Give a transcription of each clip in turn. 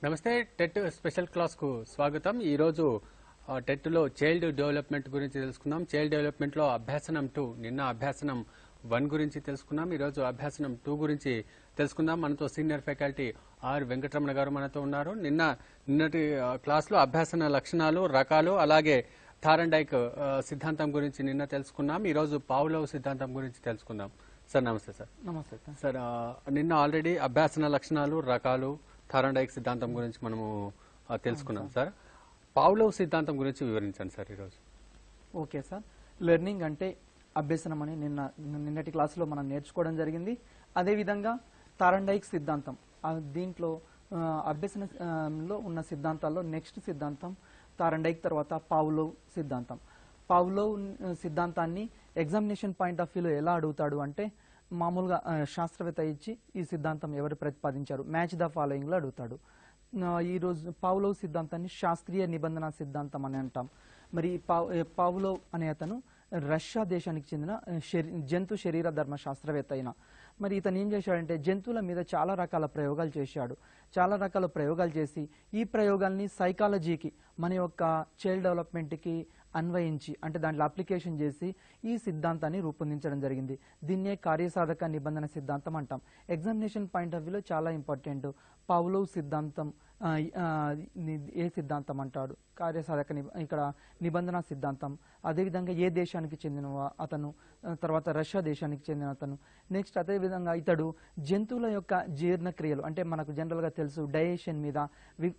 నమస్తే TET special క్లాస్కు స్వాగతం. ఈరోజు టెట్లో చైల్డ్ డెవలప్మెంట్ గురించి తెలుసుకుందాం. చైల్డ్ డెవలప్మెంట్లో అభ్యాసనం 2 నిన్న అభ్యాసనం 1 గురించి తెలుసుకున్నాం. ఈరోజు అభ్యాసనం 2 గురించి తెలుసుకుందాం. మనతో సీనియర్ ఫ్యాకల్టీ ఆర్ వెంకటరమణ గారు మనతో ఉన్నారు. నిన్నటి క్లాస్లో అభ్యాసన లక్షణాలు, రకాలు, అలాగే థారండైక్ సిద్ధాంతం గురించి నిన్న తెలుసుకున్నాం. ఈరోజు పావ్లోవ్ సిద్ధాంతం గురించి తెలుసుకుందాం. సార్ నమస్తే సార్. నమస్తే సార్. నిన్న ఆల్రెడీ అభ్యాసన లక్షణాలు, రకాలు, థారండైక్ సిద్ధాంతం గురించి మనము తెలుసుకున్నాం సార్. పావ్లోవ్ సిద్ధాంతం గురించి వివరించండి సార్ ఈరోజు. Okay sir. లెర్నింగ్ అంటే అభ్యసనం అని నిన్నటి క్లాసులో మనం నేర్చుకోవడం జరిగింది. అదేవిధంగా థారండైక్ సిద్ధాంతం, దీంట్లో అభ్యసనంలో ఉన్న సిద్ధాంతాల్లో నెక్స్ట్ సిద్ధాంతం థారండైక్, తర్వాత పావ్లోవ్ సిద్ధాంతం. పావ్లోవ్ సిద్ధాంతాన్ని ఎగ్జామినేషన్ పాయింట్ ఆఫ్ వ్యూలో ఎలా అడుగుతాడు అంటే, మామూలుగా శాస్త్రవేత్త ఇచ్చి ఈ సిద్ధాంతం ఎవరు ప్రతిపాదించారు, మ్యాచ్ ద ఫాలోయింగ్లో అడుగుతాడు. ఈరోజు పావ్లోవ్ సిద్ధాంతాన్ని శాస్త్రీయ నిబంధన సిద్ధాంతం అని అంటాం. మరి పావ్లోవ్ అనే అతను రష్యా దేశానికి చెందిన జంతు శరీర ధర్మ శాస్త్రవేత్త అయిన. మరి ఇతను ఏం చేశాడంటే జంతువుల మీద చాలా రకాల ప్రయోగాలు చేశాడు. చాలా రకాల ప్రయోగాలు చేసి ఈ ప్రయోగాల్ని సైకాలజీకి, మన యొక్క చైల్డ్ డెవలప్మెంట్కి అన్వయించి, అంటే దాంట్లో అప్లికేషన్ చేసి ఈ సిద్ధాంతాన్ని రూపొందించడం జరిగింది. దీన్నే కార్యసాధక నిబంధన సిద్ధాంతం అంటాం. ఎగ్జామినేషన్ పాయింట్ ఆఫ్ వ్యూలో చాలా ఇంపార్టెంట్. పావ్లోవ్ సిద్ధాంతం ఏ సిద్ధాంతం అంటాడు, కార్యసాధక ఇక్కడ నిబంధన సిద్ధాంతం. అదేవిధంగా ఏ దేశానికి చెందిన అతను, తర్వాత రష్యా దేశానికి చెందిన అతను. నెక్స్ట్ అదేవిధంగా ఇతడు జంతువుల యొక్క జీర్ణక్రియలు, అంటే మనకు జనరల్గా తెలుసు డైజెషన్ మీద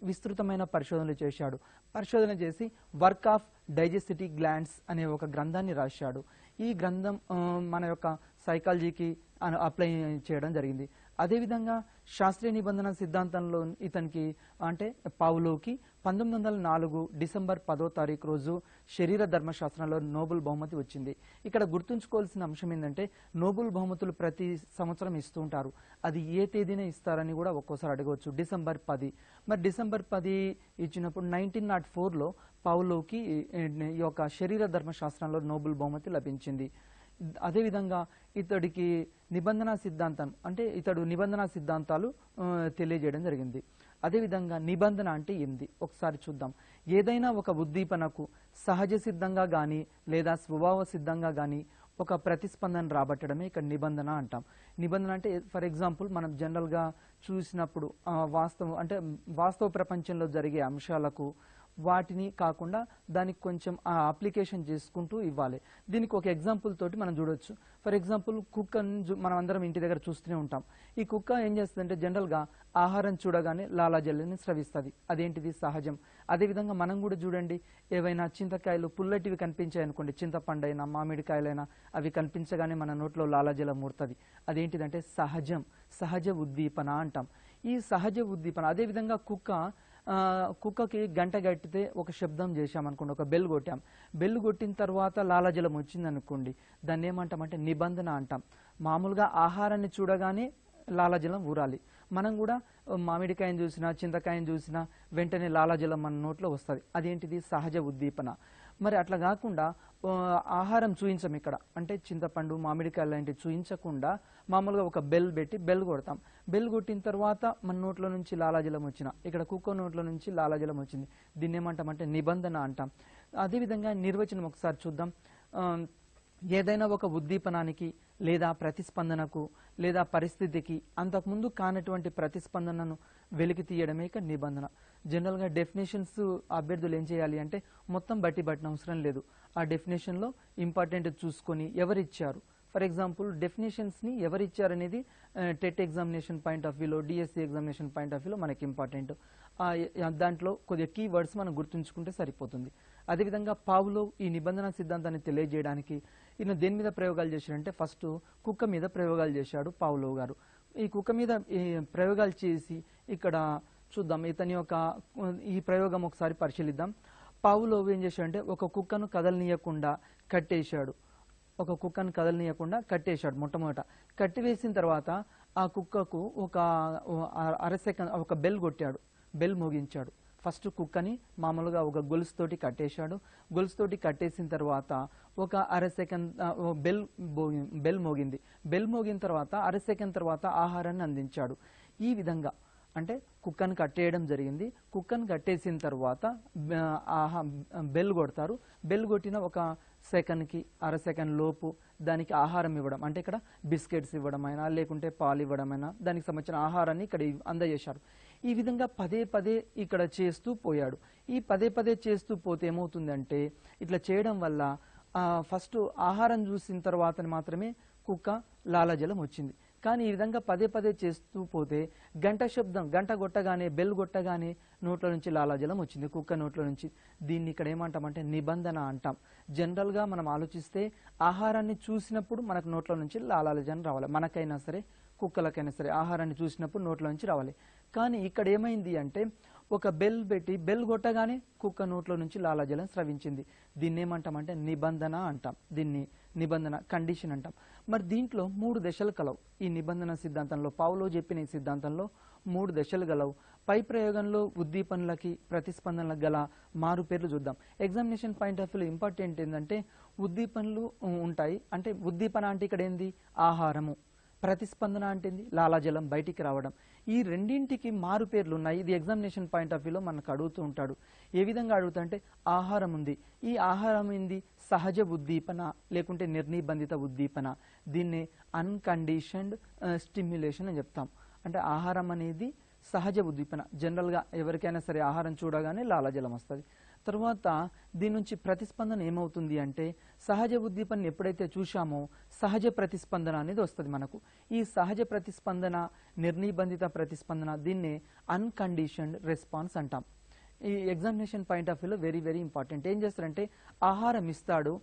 విస్తృతమైన పరిశోధనలు చేశాడు. పరిశోధన చేసి వర్క్ ఆఫ్ డైజెస్టివ్ గ్లాండ్స్ అనే ఒక గ్రంథాన్ని రాశాడు. ఈ గ్రంథం మన యొక్క సైకాలజీకి అప్లై చేయడం జరిగింది. అదేవిధంగా శాస్త్రీయ నిబంధన సిద్ధాంతంలో ఇతనికి, అంటే పావ్లోవ్కి 1904 డిసెంబర్ 10వ తారీఖు రోజు శరీర ధర్మశాస్త్రంలో నోబెల్ బహుమతి వచ్చింది. ఇక్కడ గుర్తుంచుకోవాల్సిన అంశం ఏంటంటే, నోబెల్ బహుమతులు ప్రతి సంవత్సరం ఇస్తూ ఉంటారు. అది ఏ తేదీన ఇస్తారని కూడా ఒక్కోసారి అడగవచ్చు. డిసెంబర్ 10. మరి డిసెంబర్ 10 ఇచ్చినప్పుడు 1904లో పావ్లోవ్కి ఈ యొక్క శరీర ధర్మశాస్త్రంలో నోబెల్ బహుమతి లభించింది. అదేవిధంగా ఇతడికి నిబంధన సిద్ధాంతం, అంటే ఇతడు నిబంధన సిద్ధాంతాలు తెలియజేయడం జరిగింది. అదేవిధంగా నిబంధన అంటే ఏంది ఒకసారి చూద్దాం. ఏదైనా ఒక ఉద్దీపనకు సహజ సిద్ధంగా కానీ లేదా స్వభావ సిద్ధంగా కానీ ఒక ప్రతిస్పందన రాబట్టడమే ఇక్కడ నిబంధన అంటాం. నిబంధన అంటే ఫర్ ఎగ్జాంపుల్ మనం జనరల్గా చూసినప్పుడు వాస్తవ ప్రపంచంలో జరిగే అంశాలకు వాటిని కాకుండా దానికి కొంచెం అప్లికేషన్ చేసుకుంటూ ఇవ్వాలి. దీనికి ఒక ఎగ్జాంపుల్ తోటి మనం చూడొచ్చు. ఫర్ ఎగ్జాంపుల్ కుక్కను మనం అందరం ఇంటి దగ్గర చూస్తూనే ఉంటాం. ఈ కుక్క ఏం చేస్తుందంటే జనరల్గా ఆహారం చూడగానే లాలాజల్లని స్రవిస్తుంది. అదేంటిది సహజం. అదేవిధంగా మనం కూడా చూడండి, ఏవైనా చింతకాయలు పుల్లటివి కనిపించాయి అనుకోండి, చింతపండు అయినా మామిడికాయలైనా, అవి కనిపించగానే మన నోట్లో లాలాజలం ఊరుతుంది. అదేంటిదంటే సహజం, సహజ ఉద్దీపన అంటాం. ఈ సహజ ఉద్దీపన. అదేవిధంగా కుక్కకి గంట కట్టితే ఒక శబ్దం చేశామనుకోండి, ఒక బెల్ కొట్టాం. బెల్ కొట్టిన తర్వాత లాలాజలం వచ్చిందనుకోండి, దాన్ని ఏమంటామంటే నిబంధన అంటాం. మామూలుగా ఆహారాన్ని చూడగానే లాలాజలం ఊరాలి. మనం కూడా మామిడికాయను చూసినా చింతకాయను చూసినా వెంటనే లాలాజలం మన నోట్లో వస్తుంది. అదేంటిది సహజ ఉద్దీపన. మరి అట్లా కాకుండా ఆహారం చూయించం ఇక్కడ, అంటే చింతపండు మామిడికాయలు లాంటివి చూయించకుండా మామూలుగా ఒక బెల్ పెట్టి బెల్ కొడతాం. బెల్ కొట్టిన తర్వాత మన నోట్లో నుంచి లాలాజలం వచ్చిన, ఇక్కడ కుక్క నోట్లో నుంచి లాలాజలం వచ్చింది, దీన్ని ఏమంటామంటే నిబంధన అంటాం. అదేవిధంగా నిర్వచనం ఒకసారి చూద్దాం. ఏదైనా ఒక ఉద్దీపనానికి లేదా ప్రతిస్పందనకు లేదా పరిస్థితికి అంతకుముందు కానటువంటి ప్రతిస్పందనను వెలికి తీయడమే ఇక నిబంధన. జనరల్గా డెఫినేషన్స్ అభ్యర్థులు ఏం చేయాలి అంటే మొత్తం బట్టిన అవసరం లేదు. ఆ డెఫినేషన్లో ఇంపార్టెంట్ చూసుకొని ఎవరిచ్చారు, ఫర్ ఎగ్జాంపుల్ డెఫినేషన్స్ని ఎవరిచ్చారనేది టెట్ ఎగ్జామినేషన్ పాయింట్ ఆఫ్ వ్యూలో, డిఎస్సి ఎగ్జామినేషన్ పాయింట్ ఆఫ్ వ్యూలో మనకి ఇంపార్టెంట్. దాంట్లో కొద్దిగా కీవర్డ్స్ మనం గుర్తుంచుకుంటే సరిపోతుంది. అదేవిధంగా పావ్లోవ్ ఈ నిబంధన సిద్ధాంతాన్ని తెలియజేయడానికి ఈయన దేని మీద ప్రయోగాలు చేశాడంటే, ఫస్ట్ కుక్క మీద ప్రయోగాలు చేశాడు పావ్లోవ్ గారు. ఈ కుక్క మీద ప్రయోగాలు చేసి ఇక్కడ చూద్దాం. ఇతని యొక్క ఈ ప్రయోగం ఒకసారి పరిశీలిద్దాం. పావ్లోవ్ ఏం చేశాడంటే ఒక కుక్కను కదలనీయకుండా కట్టేశాడు. మొట్టమొదట కట్టివేసిన తర్వాత ఆ కుక్కకు ఒక అరసెకండ్ ఒక బెల్ కొట్టాడు, బెల్ మోగించాడు. ఫస్ట్ కుక్కని మామూలుగా ఒక గొలుసుతోటి కట్టేశాడు. గొలుసుతోటి కట్టేసిన తర్వాత ఒక అరసెకండ్ బెల్ మోగింది. బెల్ మోగిన తర్వాత అరసెకండ్ తర్వాత ఆహారాన్ని అందించాడు. ఈ విధంగా అంటే కుక్కను కట్టేయడం జరిగింది. కుక్కను కట్టేసిన తర్వాత బెల్ కొడతారు. బెల్ కొట్టిన ఒక సెకండ్కి అర సెకండ్ లోపు దానికి ఆహారం ఇవ్వడం, అంటే ఇక్కడ బిస్కెట్స్ ఇవ్వడమైనా లేకుంటే పాలు ఇవ్వడమైనా దానికి సంబంధించిన ఆహారాన్ని ఇక్కడ అందజేశారు. ఈ విధంగా పదే పదే ఇక్కడ చేస్తూ పోయాడు. ఈ పదే పదే చేస్తూ పోతే ఏమవుతుందంటే ఇట్లా చేయడం వల్ల ఫస్ట్ ఆహారం చూసిన తర్వాత మాత్రమే కుక్క లాలాజలం వచ్చింది. కానీ ఈ విధంగా పదే పదే చేస్తూ పోతే గంట శబ్దం, గంట కొట్టగానే, బెల్ కొట్టగానే నోట్ల నుంచి లాలాజలం వచ్చింది కుక్క నోట్ల నుంచి. దీన్ని ఇక్కడ ఏమంటామంటే నిబంధన అంటాం. జనరల్గా మనం ఆలోచిస్తే ఆహారాన్ని చూసినప్పుడు మనకు నోట్ల నుంచి లాలాజలం రావాలి. మనకైనా సరే కుక్కలకైనా సరే ఆహారాన్ని చూసినప్పుడు నోట్ల నుంచి రావాలి. కానీ ఇక్కడ ఏమైంది అంటే ఒక బెల్ పెట్టి బెల్ కొట్టగానే కుక్క నోట్ల నుంచి లాలాజలం స్రవించింది. దీన్ని ఏమంటామంటే నిబంధన అంటాం. దీన్ని నిబంధన, కండిషన్ అంటాం. మరి దీంట్లో 3 దశలు కలవు. ఈ నిబంధన సిద్ధాంతంలో, పావులో చెప్పిన ఈ సిద్ధాంతంలో 3 దశలు గలవు. పై ప్రయోగంలో ఉద్దీపనలకి ప్రతిస్పందనలకు గల మారు పేర్లు చూద్దాం. Examination point of view important ఏంటంటే ఉద్దీపనలు ఉంటాయి. అంటే ఉద్దీపన అంటే ఇక్కడ ఏంది, ఆహారము. ప్రతిస్పందన అంటే లాలాజలం బయటికి రావడం. ఈ రెండింటికి మారు పేర్లు ఉన్నాయి. ఇది ఎగ్జామినేషన్ పాయింట్ ఆఫ్ వ్యూలో మనకు అడుగుతూ ఉంటాడు. ఏ విధంగా అడుగుతా అంటే ఆహారం ఉంది, ఈ ఆహారం ఏంది సహజ ఉద్దీపన లేకుంటే నిర్నిబంధిత ఉద్దీపన. దీన్ని అన్కండిషన్డ్ స్టిమ్యులేషన్ అని చెప్తాం. అంటే ఆహారం అనేది సహజ ఉద్దీపన. జనరల్గా ఎవరికైనా సరే ఆహారం చూడగానే లాలాజలం వస్తుంది. తర్వాత దీని నుంచి ప్రతిస్పందన ఏమవుతుంది అంటే సహజ ఉద్దీపన ఎప్పుడైతే చూశామో సహజ ప్రతిస్పందన అనేది వస్తుంది మనకు. ఈ సహజ ప్రతిస్పందన, నిర్నిబంధిత ప్రతిస్పందన, దీన్నే అన్కండిషన్డ్ రెస్పాన్స్ అంటాం. ఈ ఎగ్జామినేషన్ పాయింట్ ఆఫ్ వ్యూలో వెరీ వెరీ ఇంపార్టెంట్. ఏం చేస్తారంటే ఆహారం ఇస్తాడు,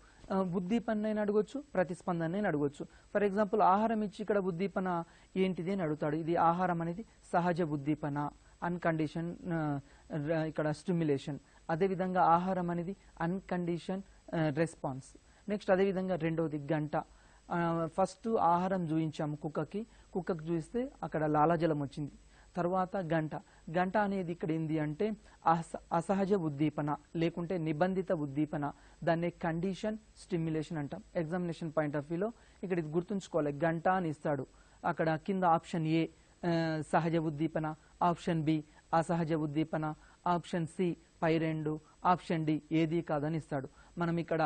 ఉద్దీపన అడగొచ్చు, ప్రతిస్పందన అడగొచ్చు. ఫర్ ఎగ్జాంపుల్ ఆహారం ఇచ్చి ఇక్కడ ఉద్దీపన ఏంటిది అని అడుగుతాడు. ఇది ఆహారం అనేది సహజ ఉద్దీపన, అన్కండిషన్ ఇక్కడ స్టిమ్యులేషన్. అదేవిధంగా ఆహారం అనేది అన్కండిషన్ రెస్పాన్స్. నెక్స్ట్ అదేవిధంగా రెండవది గంట. ఫస్ట్ ఆహారం చూయించాము కుక్కకి చూస్తే అక్కడ లాలాజలం వచ్చింది. తర్వాత గంట అనేది ఇక్కడ ఏంది అంటే అసహజ ఉద్దీపన లేకుంటే నిబంధిత ఉద్దీపన. దాన్ని కండిషన్ స్టిమ్యులేషన్ అంటాం. ఎగ్జామినేషన్ పాయింట్ ఆఫ్ వ్యూలో ఇక్కడ ఇది గుర్తుంచుకోవాలి. గంట అని ఇస్తాడు, అక్కడ కింద ఆప్షన్ ఏ సహజ ఉద్దీపన, ఆప్షన్ బి అసహజ ఉద్దీపన, ఆప్షన్ సి పై 2, ఆప్షన్ డి ఏది కాదని ఇస్తాడు. మనం ఇక్కడ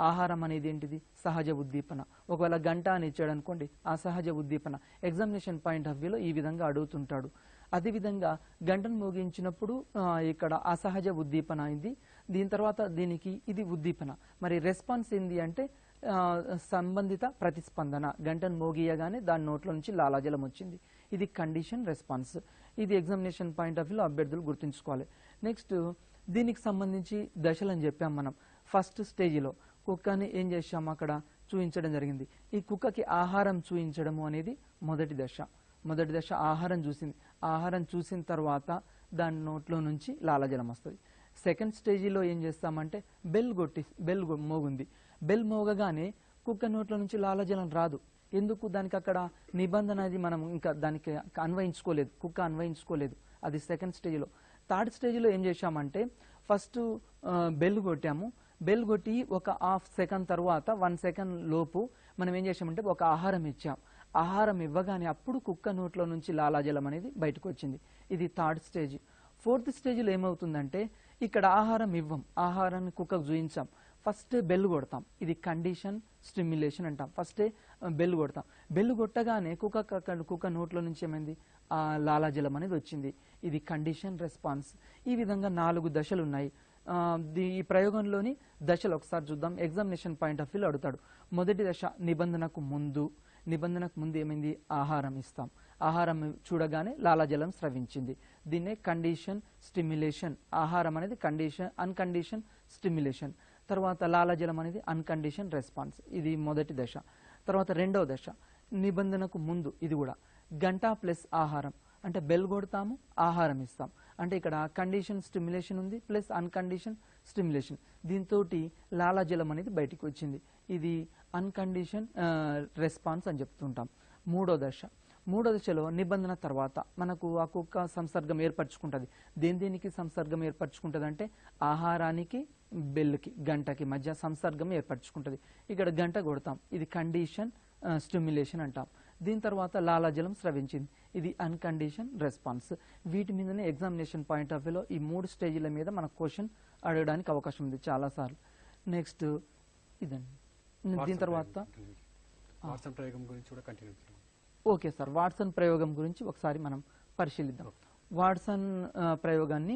ఆహారం అనేది ఏంటిది సహజ ఉద్దీపన. ఒకవేళ గంట అని ఇచ్చాడు అనుకోండి అసహజ ఉద్దీపన. ఎగ్జామినేషన్ పాయింట్ ఆఫ్ వ్యూలో ఈ విధంగా అడుగుతుంటాడు. అదేవిధంగా గంటను మోగించినప్పుడు ఇక్కడ అసహజ ఉద్దీపన అయింది. దీని తర్వాత దీనికి ఇది ఉద్దీపన. మరి రెస్పాన్స్ ఏంది అంటే సంబంధిత ప్రతిస్పందన. గంటను మోగియగానే దాని నోట్ల నుంచి లాలాజలం వచ్చింది. ఇది కండిషన్ రెస్పాన్స్. ఇది ఎగ్జామినేషన్ పాయింట్ ఆఫ్ వ్యూలో అభ్యర్థులు గుర్తుంచుకోవాలి. నెక్స్ట్ దీనికి సంబంధించి దశలు అని చెప్పాం మనం. ఫస్ట్ స్టేజిలో కుక్కని ఏం చేశాము అక్కడ చూపించడం జరిగింది. ఈ కుక్కకి ఆహారం చూపించడము అనేది మొదటి దశ ఆహారం చూసింది. ఆహారం చూసిన తర్వాత దాని నోట్లో నుంచి లాలాజలం వస్తుంది. సెకండ్ స్టేజిలో ఏం చేస్తామంటే బెల్ మోగుంది. బెల్ మోగగానే కుక్క నోట్లో నుంచి లాలాజలం రాదు. ఎందుకు, దానికి అక్కడ నిబంధన అది మనం ఇంకా దానికి అన్వయించుకోలేదు, కుక్క అన్వయించుకోలేదు. అది సెకండ్ స్టేజ్లో. థర్డ్ స్టేజ్లో ఏం చేశామంటే ఫస్ట్ బెల్ కొట్టాము. బెల్ కొట్టి ఒక హాఫ్ సెకండ్ తర్వాత 1 సెకండ్ లోపు మనం ఏం చేసామంటే ఒక ఆహారం ఇచ్చాం. ఆహారం ఇవ్వగానే అప్పుడు కుక్క నోట్లో నుంచి లాలాజలం అనేది బయటకు వచ్చింది. ఇది థర్డ్ స్టేజ్. ఫోర్త్ స్టేజ్లో ఏమవుతుందంటే ఇక్కడ ఆహారం ఇవ్వం, ఆహారాన్ని కుక్కకు చూయించాం. ఫస్టే బెల్ కొడతాం. ఇది కండిషన్ స్టిమ్యులేషన్ అంటాం. ఫస్టే బెల్ కొడతాం. బెల్ కొట్టగానే కుక్క నోట్లో నుంచి ఏమైంది లాలాజలం అనేది వచ్చింది. ఇది కండిషన్ రెస్పాన్స్. ఈ విధంగా 4 దశలు ఉన్నాయి. ఈ ప్రయోగంలోని దశలు ఒకసారి చూద్దాం. ఎగ్జామినేషన్ పాయింట్ ఆఫ్ వ్యూలో అడుగుతాడు. మొదటి దశ నిబంధనకు ముందు ఏమైంది ఆహారం ఇస్తాం. ఆహారం చూడగానే లాలాజలం స్రవించింది. దీన్నే కండిషన్ స్టిమ్యులేషన్. ఆహారం అనేది అన్కండిషన్ స్టిమ్యులేషన్. తర్వాత లాలాజలం అనేది అన్కండిషన్ రెస్పాన్స్. ఇది మొదటి దశ. తర్వాత రెండవ దశ నిబంధనకు ముందు, ఇది కూడా గంట ప్లస్ ఆహారం. అంటే బెల్ కొడతాము, ఆహారం ఇస్తాం. అంటే ఇక్కడ కండిషన్ స్టిమ్యులేషన్ ఉంది ప్లస్ అన్కండిషన్ స్టిమ్యులేషన్. దీంతో లాలాజలం అనేది బయటికి వచ్చింది. ఇది అన్కండిషన్ రెస్పాన్స్ అని చెప్తుంటాం. మూడో దశలో నిబంధన తర్వాత మనకు ఆ కుక్క సంసర్గం ఏర్పరచుకుంటుంది. దేనికి సంసర్గం ఏర్పరచుకుంటుంది అంటే ఆహారానికి బెల్కి గంటకి మధ్య సంసర్గం ఏర్పరచుకుంటుంది. ఇక్కడ గంట కొడతాం. ఇది కండిషన్ స్టిమ్యులేషన్ అంటాం. దీని తర్వాత లాలాజలం స్రవించింది. ఇది అన్కండిషన్ రెస్పాన్స్. వీటి మీదనే ఎగ్జామినేషన్ పాయింట్ ఆఫ్ వ్యూలో ఈ 3 స్టేజీల మీద మనకు క్వశ్చన్ అడగడానికి అవకాశం ఉంది చాలాసార్లు. నెక్స్ట్ ఇదండి. దీని తర్వాత వాట్సన్ ప్రయోగం గురించి కూడా కంటిన్యూ చేయండి. ఓకే సార్, వాట్సన్ ప్రయోగం గురించి ఒకసారి మనం పరిశీలిద్దాం. వాట్సన్ ప్రయోగాన్ని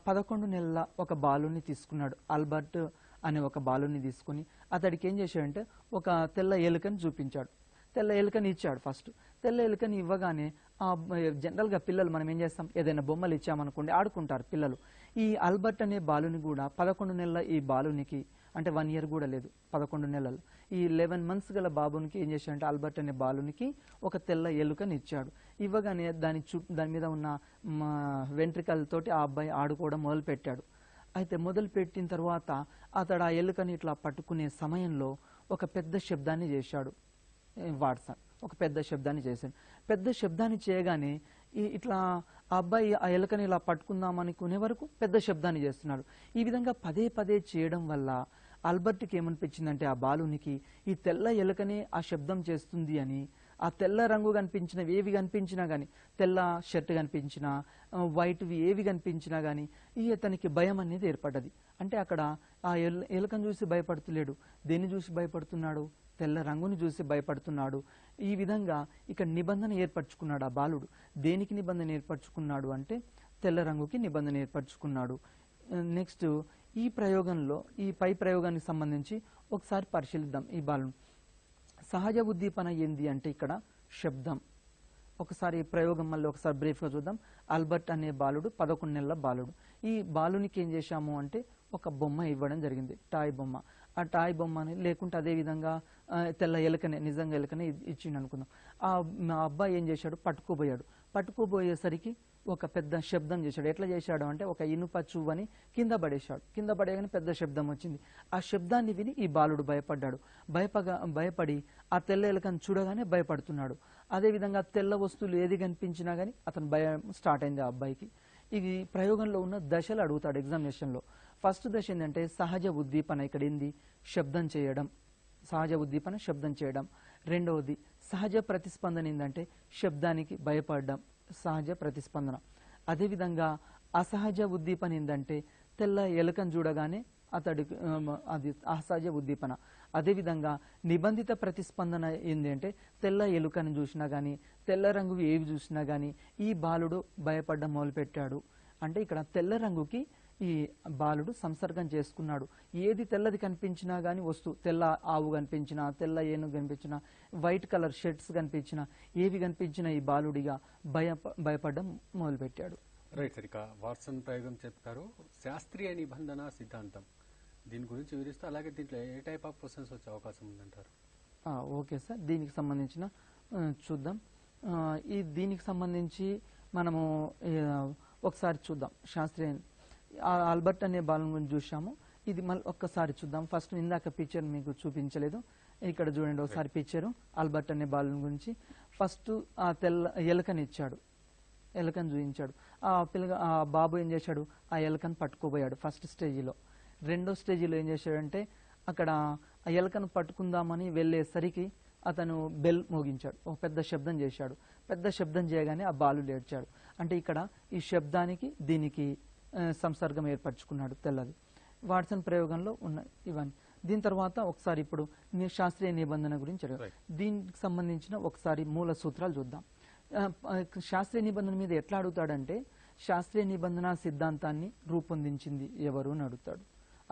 11 నెలల ఒక బాలుని తీసుకున్నాడు. ఆల్బర్ట్ అనే ఒక బాలుని తీసుకుని అతడికి ఏం చేశాడంటే ఒక తెల్ల ఎలుకని చూపించాడు. తెల్ల ఎలుకని ఇచ్చాడు. ఫస్ట్ తెల్ల ఎలుకని ఇవ్వగానే జనరల్గా పిల్లలు మనం ఏం చేస్తాం, ఏదైనా బొమ్మలు ఇచ్చామనుకోండి ఆడుకుంటారు పిల్లలు. ఈ ఆల్బర్ట్ అనే బాలుని కూడా 11 నెలల ఈ బాలునికి, అంటే 1 ఇయర్ కూడా లేదు, 11 నెలలు, ఈ 11 months గల బాబునికి ఏం చేశాడంటే ఆల్బర్ట్ అనే బాలునికి ఒక తెల్ల ఎలుకని ఇచ్చాడు. ఇవ్వగానే దాని మీద ఉన్న వెంట్రికల్ తోటి ఆ అబ్బాయి ఆడుకోవడం మొదలుపెట్టాడు. అయితే మొదలుపెట్టిన తర్వాత అతడు ఆ ఎలుకని ఇట్లా పట్టుకునే సమయంలో ఒక పెద్ద శబ్దాన్ని చేశాడు. వాట్సన్ ఒక పెద్ద శబ్దాన్ని చేశాడు. పెద్ద శబ్దాన్ని చేయగానే ఇట్లా ఆ అబ్బాయి ఆ ఎలుకని ఇలా పట్టుకుందాం అనుకునే వరకు పెద్ద శబ్దాన్ని చేస్తున్నాడు. ఈ విధంగా పదే పదే చేయడం వల్ల ఆల్బర్ట్కి ఏమనిపించిందంటే ఆ బాలునికి ఈ తెల్ల ఎలుకనే ఆ శబ్దం చేస్తుంది అని, ఆ తెల్ల రంగు కనిపించినవి ఏవి కనిపించినా కానీ, తెల్ల షర్ట్ కనిపించినా వైట్వి ఏవి కనిపించినా కానీ ఇతనికి భయం అనేది ఏర్పడ్డది. అంటే అక్కడ ఆ ఎలుకను చూసి భయపడుతులేడు, దేన్ని చూసి భయపడుతున్నాడు, తెల్ల రంగుని చూసి భయపడుతున్నాడు. ఈ విధంగా ఇక్కడ నిబంధన ఏర్పరచుకున్నాడు ఆ బాలుడు. దేనికి నిబంధన ఏర్పరచుకున్నాడు అంటే తెల్ల రంగుకి నిబంధన ఏర్పరచుకున్నాడు. నెక్స్ట్ ఈ ప్రయోగంలో ఈ పై ప్రయోగానికి సంబంధించి ఒకసారి పరిశీలిద్దాం. ఈ బాలుడు సహజ ఉద్దీపన ఏంది అంటే ఇక్కడ శబ్దం. ఒకసారి ప్రయోగం మళ్ళీ ఒకసారి బ్రీఫ్గా చూద్దాం. ఆల్బర్ట్ అనే బాలుడు 11 నెలల బాలుడు. ఈ బాలునికి ఏం చేశాము అంటే ఒక బొమ్మ ఇవ్వడం జరిగింది, టాయ్ బొమ్మ. ఆ టాయ్ బొమ్మని లేకుంటే అదేవిధంగా తెల్ల ఎలుకనే, నిజంగా ఎలుకనే ఇచ్చిండు అనుకుందాం. ఆ అబ్బాయి ఏం చేశాడు, పట్టుకోబోయేసరికి ఒక పెద్ద శబ్దం చేశాడు. ఎట్లా చేశాడు అంటే ఒక ఇనుప చువ్వని కింద పడేశాడు. కింద పడేయగానే పెద్ద శబ్దం వచ్చింది. ఆ శబ్దాన్ని విని ఈ బాలుడు భయపడ్డాడు. భయపడి ఆ తెల్ల ఎలుకను చూడగానే భయపడుతున్నాడు. అదేవిధంగా తెల్ల వస్తువులు ఏది కనిపించినా కానీ అతను భయం స్టార్ట్ అయింది ఆ అబ్బాయికి. ఇది ప్రయోగంలో ఉన్న దశలు అడుగుతాడు ఎగ్జామినేషన్లో. ఫస్ట్ దశ ఏంటంటే సహజ ఉద్దీపన, ఇక్కడ ఏంది శబ్దం చేయడం, సహజ ఉద్దీపన శబ్దం చేయడం. రెండవది సహజ ప్రతిస్పందన ఏంటంటే శబ్దానికి భయపడడం, సహజ ప్రతిస్పందన. అదేవిధంగా అసహజ ఉద్దీపన ఏంటంటే తెల్ల ఎలుకను చూడగానే అతడికి అది అసహజ ఉద్దీపన. అదేవిధంగా నిబంధిత ప్రతిస్పందన ఏంటి అంటే తెల్ల ఎలుకను చూసినా కానీ, తెల్ల రంగు ఏవి చూసినా కానీ ఈ బాలుడు భయపడడం మొదలుపెట్టాడు. అంటే ఇక్కడ తెల్ల రంగుకి ఈ బాలుడు సంసర్గం చేసుకున్నాడు. ఏది తెల్లది కనిపించినా కానీ వస్తువు, తెల్ల ఆవు కనిపించినా, తెల్ల ఏనుగు కనిపించినా, వైట్ కలర్ షర్ట్స్ కనిపించినా, ఏవి కనిపించినా ఈ బాలుడిగా భయపడడం మొదలుపెట్టాడు. రైట్ సార్, ఇక వాట్సన్ ప్రయోగం చెప్పారు. శాస్త్రీయ నిబంధన సిద్ధాంతం దీని గురించి వివరిస్తూ, అలాగే దీంట్లో ఏ టైప్ ఆఫ్ క్వశ్చన్స్ వచ్చే అవకాశం ఉందంటారు? ఓకే సార్, దీనికి సంబంధించిన చూద్దాం. దీనికి సంబంధించి మనము ఒకసారి చూద్దాం. శాస్త్రీయ ఆల్బర్ట్ అనే బాలుని గురించి చూసాము. ఇది మళ్ళీ ఒక్కసారి చూద్దాం. ఫస్ట్ ఇందాక పిక్చర్ మీకు చూపించలేదు, ఇక్కడ చూడండి ఒకసారి పిక్చరు ఆల్బర్ట్ అనే బాలుని గురించి. ఫస్ట్ ఆ తెల్ల ఎలుకని ఇచ్చాడు, ఎలుకను చూపించాడు. ఆ బాబు ఏం చేశాడు, ఆ ఎలుకను పట్టుకోబోయాడు ఫస్ట్ స్టేజీలో. రెండో స్టేజీలో ఏం చేశాడంటే అక్కడ ఆ ఎలుకను పట్టుకుందామని వెళ్ళేసరికి అతను బెల్ మోగించాడు, ఒక పెద్ద శబ్దం చేశాడు. పెద్ద శబ్దం చేయగానే ఆ బాలుడు ఏడ్చాడు. అంటే ఇక్కడ ఈ శబ్దానికి దీనికి సంసర్గం ఏర్పరచుకున్నాడు తెల్లది. వాట్సన్ ప్రయోగంలో ఉన్న ఇవన్నీ. దీని తర్వాత ఒకసారి ఇప్పుడు శాస్త్రీయ నిబంధన గురించి అడిగారు. దీనికి సంబంధించిన ఒకసారి మూల సూత్రాలు చూద్దాం. శాస్త్రీయ నిబంధన మీద ఎట్లా అడుగుతాడంటే శాస్త్రీయ నిబంధన సిద్ధాంతాన్ని రూపొందించింది ఎవరు అని అడుగుతాడు.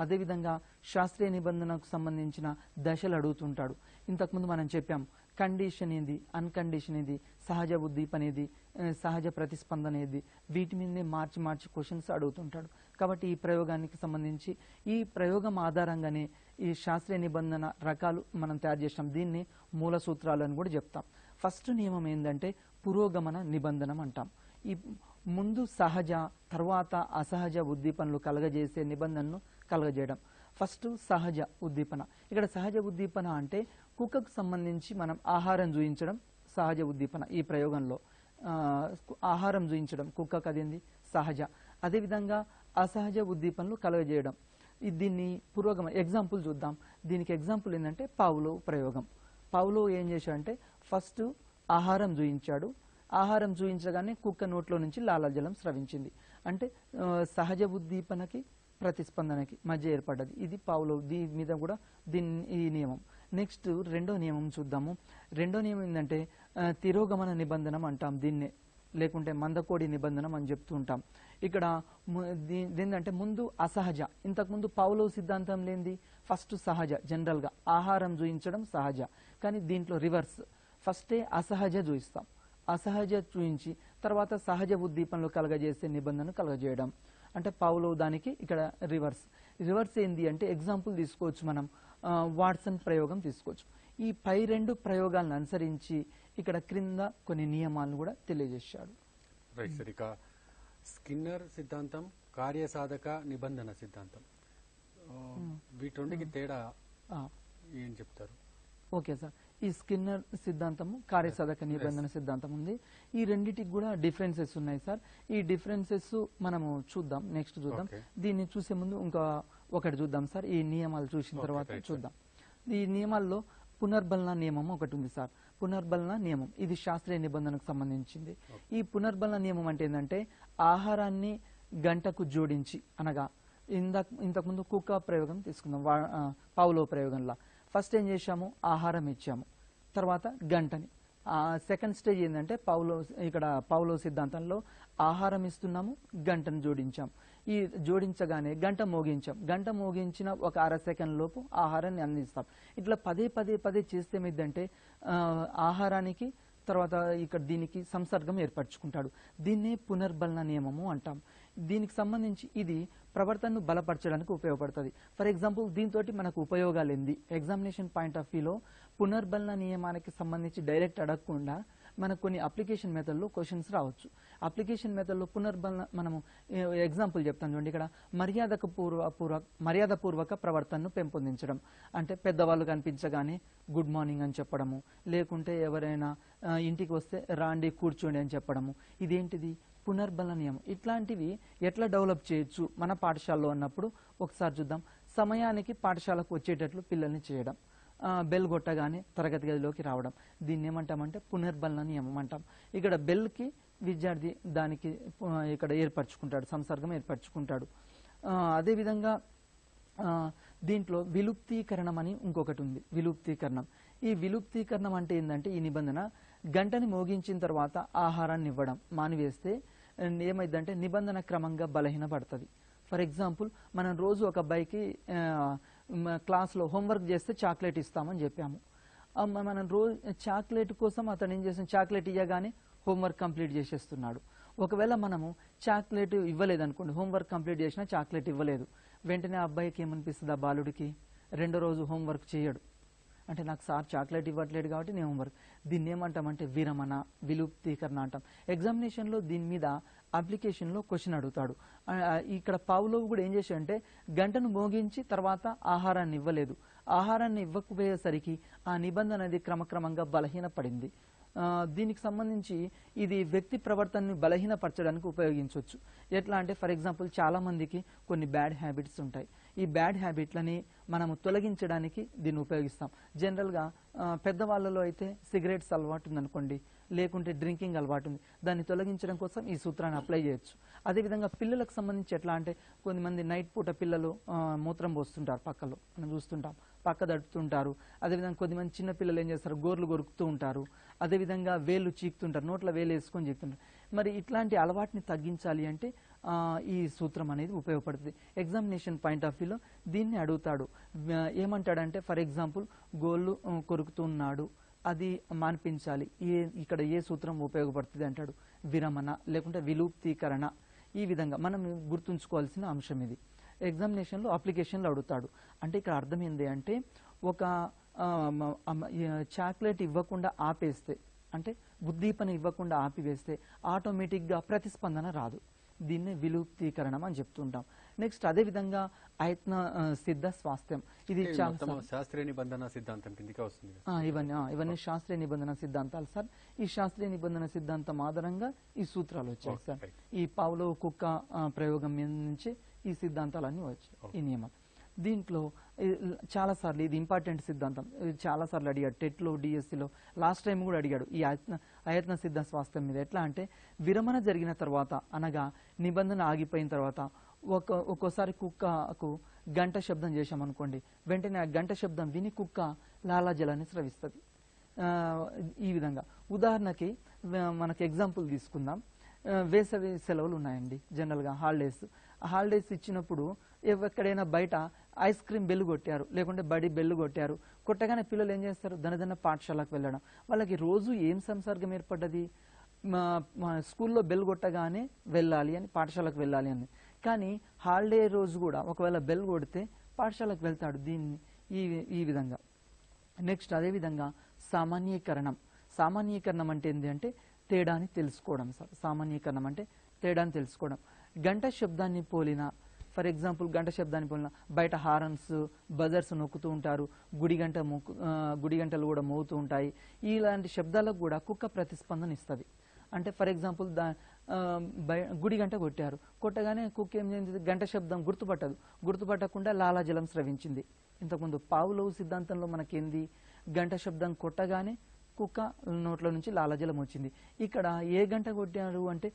అదేవిధంగా శాస్త్రీయ నిబంధనకు సంబంధించిన దశలు అడుగుతుంటాడు. ఇంతకుముందు మనం చెప్పాం కండిషన్ ఏది, అన్కండిషన్ ఏది, సహజ ఉద్దీపన ఏది, సహజ ప్రతిస్పందన ఏది, వీటి మీదనే మార్చి క్వశ్చన్స్ అడుగుతుంటాడు. కాబట్టి ఈ ప్రయోగానికి సంబంధించి ఈ ప్రయోగం ఆధారంగానే ఈ శాస్త్రీయ నిబంధన రకాలు మనం తయారు చేసాం. దీన్ని మూల సూత్రాలు అని కూడా చెప్తాం. ఫస్ట్ నియమం ఏంటంటే పురోగమన నిబంధనం అంటాం. ఈ ముందు సహజ తర్వాత అసహజ ఉద్దీపనలు కలగజేసే నిబంధనను కలగజేయడం. ఫస్ట్ సహజ ఉద్దీపన. ఇక్కడ సహజ ఉద్దీపన అంటే కుక్కకు సంబంధించి మనం ఆహారం చూయించడం సహజ ఉద్దీపన. ఈ ప్రయోగంలో ఆహారం చూయించడం కుక్కకు అదేంది సహజ. అదేవిధంగా అసహజ ఉద్దీపనలు కలగజేయడం, దీన్ని పురోగమన. ఎగ్జాంపుల్ చూద్దాం. దీనికి ఎగ్జాంపుల్ ఏంటంటే పావ్లోవ్ ప్రయోగం. పావ్లోవ్ ఏం చేశాడంటే ఫస్ట్ ఆహారం చూయించాడు. ఆహారం చూయించగానే కుక్క నోట్లో నుంచి లాలాజలం స్రవించింది. అంటే సహజ ఉద్దీపనకి ప్రతిస్పందనకి మధ్య ఏర్పడ్డది. ఇది పావ్లోవ్ దీని మీద కూడా ఈ నియమం. నెక్స్ట్ రెండో నియమం చూద్దాము. రెండో నియమం ఏంటంటే తిరోగమన నిబంధనం అంటాం దీన్నే, లేకుంటే మందకోడి నిబంధనం అని చెప్తూ ఉంటాం. ఇక్కడ ఏంటంటే ముందు అసహజ, ఇంతకుముందు పావ్లోవ్ సిద్ధాంతం లేనిది ఫస్ట్ సహజ. జనరల్గా ఆహారం చూయించడం సహజ, కానీ దీంట్లో రివర్స్. ఫస్టే అసహజ చూయిస్తాం, అసహజ చూయించి తర్వాత సహజ ఉద్దీపనలో కలగజేసే నిబంధన కలగజేయడం. అంటే పావ్లోవ్ దానికి ఇక్కడ రివర్స్ ఏంది అంటే ఎగ్జాంపుల్ తీసుకోవచ్చు మనం, వాట్సన్ ప్రయోగం తీసుకోవచ్చు. ఈ పై రెండు ప్రయోగాలను అనుసరించి ఇక్కడ క్రింద కొన్ని నియమాలను కూడా తెలియజేశాడు. Right sir. ఇక స్కిన్నర్ సిద్ధాంతం, కార్యసాధక నిబంధన సిద్ధాంతం, వీటి తేడా ఏం చెప్తారు? Okay sir. ఈ స్కిన్నర్ సిద్ధాంతము, కార్యసాధక నిబంధన సిద్ధాంతం ఉంది. ఈ రెండిటికి కూడా డిఫరెన్సెస్ ఉన్నాయి సార్. ఈ డిఫరెన్సెస్ మనము చూద్దాం, నెక్స్ట్ చూద్దాం. దీన్ని చూసే ముందు ఒకటి చూద్దాం సార్. ఈ నియమాలు చూసిన తర్వాత చూద్దాం. ఈ నియమాల్లో పునర్బలన నియమం ఒకటి ఉంది సార్. పునర్బలన నియమం ఇది శాస్త్రీయ నిబంధనకు సంబంధించింది. ఈ పునర్బలన నియమం అంటే ఏంటంటే ఆహారాన్ని గంటకు జోడించి, అనగా ఇంతకుముందు కుక్క ప్రయోగం తీసుకుందాం, పావ్లోవ్ ప్రయోగంలో ఫస్ట్ ఏం చేశాము, ఆహారం ఇచ్చాము, తర్వాత గంటని. సెకండ్ స్టేజ్ ఏంటంటే పావ్లోవ్ సిద్ధాంతంలో ఆహారం ఇస్తున్నాము, గంటను జోడించాం. ఈ జోడించగానే గంట మోగించాం, గంట మోగించిన ఒక అర సెకండ్ లోపు ఆహారాన్ని అందిస్తాం. ఇట్లా పదే చేస్తే ఏమిటంటే ఆహారానికి తర్వాత ఇక్కడ దీనికి సంసర్గం ఏర్పరచుకుంటాడు. దీన్నే పునర్బలన నియమము అంటాం. దీనికి సంబంధించి ఇది ప్రవర్తనను బలపరచడానికి ఉపయోగపడుతుంది. ఫర్ ఎగ్జాంపుల్ దీంతో మనకు ఉపయోగాలు ఏంది, ఎగ్జామినేషన్ పాయింట్ ఆఫ్ వ్యూలో పునర్బలన నియమానికి సంబంధించి డైరెక్ట్ అడగకుండా మనకు కొన్ని అప్లికేషన్ మెథడ్లో క్వశ్చన్స్ రావచ్చు. అప్లికేషన్ మెథడ్లో పునర్బలన మనము ఎగ్జాంపుల్ చెప్తాను చూడండి. ఇక్కడ మర్యాదపూర్వక ప్రవర్తనను పెంపొందించడం అంటే పెద్దవాళ్ళు కనిపించగానే గుడ్ మార్నింగ్ అని చెప్పడము, లేకుంటే ఎవరైనా ఇంటికి వస్తే రాండి కూర్చోండి అని చెప్పడము. ఇదేంటిది, పునర్బలన నియమం. ఇట్లాంటివి ఎట్లా డెవలప్ చేయొచ్చు మన పాఠశాలలో అన్నప్పుడు ఒకసారి చూద్దాం. సమయానికి పాఠశాలకు వచ్చేటట్లు పిల్లల్ని చేయడం, బెల్ కొట్టగానే తరగతి గదిలోకి రావడం, దీన్ని ఏమంటామంటే పునర్బలన నియమం అంటాం. ఇక్కడ బెల్కి విద్యార్థి దానికి ఇక్కడ ఏర్పరచుకుంటాడు, సంసర్గం ఏర్పరచుకుంటాడు. అదేవిధంగా దీంట్లో విలుప్తీకరణం అని ఇంకొకటి ఉంది. విలుప్తీకరణం, ఈ విలుప్తీకరణం అంటే ఏంటంటే ఈ నిబంధన గంటని మోగించిన తర్వాత ఆహారాన్ని ఇవ్వడం మానివేస్తే ఏమైందంటే నిబంధన క్రమంగా బలహీనపడుతుంది. ఫర్ ఎగ్జాంపుల్ మనం రోజు ఒక అబ్బాయికి క్లాస్లో హోంవర్క్ చేస్తే చాక్లెట్ ఇస్తామని చెప్పాము. మనం రోజు చాక్లెట్ కోసం అతను ఏం చేస్తాం, చాక్లెట్ ఇవ్వగానే హోంవర్క్ కంప్లీట్ చేసేస్తున్నాడు. ఒకవేళ మనము చాక్లెట్ ఇవ్వలేదనుకోండి, హోంవర్క్ కంప్లీట్ చేసినా చాక్లెట్ ఇవ్వలేదు, వెంటనే ఆ అబ్బాయికి ఏమనిపిస్తుంది, ఆ బాలుడికి రెండో రోజు హోంవర్క్ చేయడు. అంటే నాకు సార్ చాక్లెట్ ఇవ్వట్లేదు కాబట్టి నేను హోంవర్క్. దీన్ని ఏమంటామంటే విరమణ, విలుప్తీకరణ అంటాం. ఎగ్జామినేషన్లో దీని మీద అప్లికేషన్లో క్వశ్చన్ అడుగుతాడు. ఇక్కడ పావ్లోవ్ కూడా ఏం చేశాడంటే గంటను మోగించి తర్వాత ఆహారాన్ని ఇవ్వలేదు. ఆహారాన్ని ఇవ్వకపోయేసరికి ఆ నిబంధన అనేది క్రమక్రమంగా బలహీనపడింది. దీనికి సంబంధించి ఇది వ్యక్తి ప్రవర్తనని బలహీనపరచడానికి ఉపయోగించవచ్చు. ఎట్లా అంటే ఫర్ ఎగ్జాంపుల్ చాలా మందికి కొన్ని బ్యాడ్ హ్యాబిట్స్ ఉంటాయి. ఈ బ్యాడ్ హ్యాబిట్లని మనము తొలగించడానికి దీన్ని ఉపయోగిస్తాం. జనరల్గా పెద్దవాళ్ళలో అయితే సిగరెట్స్ అలవాటు ఉందనుకోండి, లేకుంటే డ్రింకింగ్ అలవాటు ఉంది, దాన్ని తొలగించడం కోసం ఈ సూత్రాన్ని అప్లై చేయొచ్చు. అదేవిధంగా పిల్లలకు సంబంధించి ఎట్లా అంటే కొంతమంది నైట్ పూట పిల్లలు మూత్రం పోస్తుంటారు, పక్కలో మనం చూస్తుంటాం, పక్క దడుపుతుంటారు. అదేవిధంగా కొద్దిమంది చిన్న పిల్లలు ఏం చేస్తారు, గోర్లు కొరుకుతూ ఉంటారు, అదేవిధంగా వేళ్ళు చీకుతుంటారు, నోట్ల వేలు వేసుకొని చీకుతుంటారు. మరి ఇట్లాంటి అలవాటుని తగ్గించాలి అంటే ఈ సూత్రం అనేది ఉపయోగపడుతుంది. ఎగ్జామినేషన్ పాయింట్ ఆఫ్ వ్యూలో దీన్ని అడుగుతాడు. ఏమంటాడంటే ఫర్ ఎగ్జాంపుల్ గోళ్ళు కొరుకుతున్నాడు, అది మాన్పించాలి, ఇక్కడ ఏ సూత్రం ఉపయోగపడుతుంది అంటాడు, విరమణ లేకుంటే విలుప్తీకరణ. ఈ విధంగా మనం గుర్తుంచుకోవాల్సిన అంశం ఇది. ఎగ్జామినేషన్లో అప్లికేషన్లో అడుగుతాడు. అంటే ఇక్కడ అర్థం ఏంటి అంటే ఒక చాక్లెట్ ఇవ్వకుండా ఆపేస్తే, అంటే ఉద్దీపన ఇవ్వకుండా ఆపివేస్తే ఆటోమేటిక్గా ప్రతిస్పందన రాదు. దీన్నే విలుప్తీకరణం అని చెప్తుంటాం. నెక్స్ట్ అదేవిధంగా ఆయత్న సిద్ధ స్వాస్థ్యం, ఇది శాస్త్రీయ నిబంధన సిద్ధాంతం కిందకే వస్తుంది. ఇవన్నీ శాస్త్రీయ నిబంధన సిద్ధాంతాలు సార్. ఈ శాస్త్రీయ నిబంధన సిద్ధాంతం ఆధారంగా ఈ సూత్రాలు వచ్చాయి సార్. ఈ పావ్లోవ్ కుక్క ప్రయోగం మీద నుంచి ఈ సిద్ధాంతాలన్నీ వచ్చాయి, ఈ నియమం. దీంట్లో చాలాసార్లు ఇది ఇంపార్టెంట్ సిద్ధాంతం, ఇది చాలాసార్లు అడిగాడు టెట్లో, డిఎస్సిలో, లాస్ట్ టైం కూడా అడిగాడు ఈ ఆయత్న సిద్ధ స్వాస్థ్యం మీద. ఎట్లా అంటే విరమణ జరిగిన తర్వాత అనగా నిబంధన ఆగిపోయిన తర్వాత ఒక్కోసారి కుక్కకు గంట శబ్దం చేశామనుకోండి, వెంటనే ఆ గంట శబ్దం విని కుక్క లాలాజలాన్ని స్రవిస్తుంది. ఈ విధంగా ఉదాహరణకి మనకి ఎగ్జాంపుల్ తీసుకుందాం. వేసవి సెలవులు ఉన్నాయండి, జనరల్గా హాలిడేస్ ఇచ్చినప్పుడు ఎక్కడైనా బయట ఐస్ క్రీమ్ బెల్లు కొట్టారు, లేకుంటే బడి బెల్లు కొట్టారు, కొట్టగానే పిల్లలు ఏం చేస్తారు, దనదన పాఠశాలకు వెళ్ళడం. వాళ్ళకి రోజు ఏం సంసర్గం ఏర్పడ్డది, స్కూల్లో బెల్ కొట్టగానే వెళ్ళాలి అని, పాఠశాలకు వెళ్ళాలి అని. కానీ హాలిడే రోజు కూడా ఒకవేళ బెల్ కొడితే పాఠశాలకు వెళ్తాడు. దీన్ని ఈ విధంగా. నెక్స్ట్ అదేవిధంగా సామాన్యీకరణం అంటే ఏంటి అంటే తేడాని తెలుసుకోవడం సార్. సామాన్యీకరణం అంటే తేడాని తెలుసుకోవడం. గంట శబ్దాన్ని పోలిన, ఫర్ ఎగ్జాంపుల్ గంట శబ్దాన్ని పోలిన బయట హారన్స్, బజర్స్ నొక్కుతూ ఉంటారు, గుడి గంటలు కూడా మోగుతూ ఉంటాయి. ఇలాంటి శబ్దాలకు కూడా కుక్క ప్రతిస్పందన ఇస్తుంది. అంటే ఫర్ ఎగ్జాంపుల్ గుడి గంట కొట్టారు, కొట్టగానే కుక్క ఏం చేసింది, గంట శబ్దం గుర్తుపట్టకుండా లాలాజలం స్రవించింది. ఇంతకుముందు పావ్లోవ్ సిద్ధాంతంలో మనకేంది, గంట శబ్దం కొట్టగానే కుక్క నోట్ల నుంచి లాలాజలం వచ్చింది. ఇక్కడ ఏ గంట కొట్టారు అంటే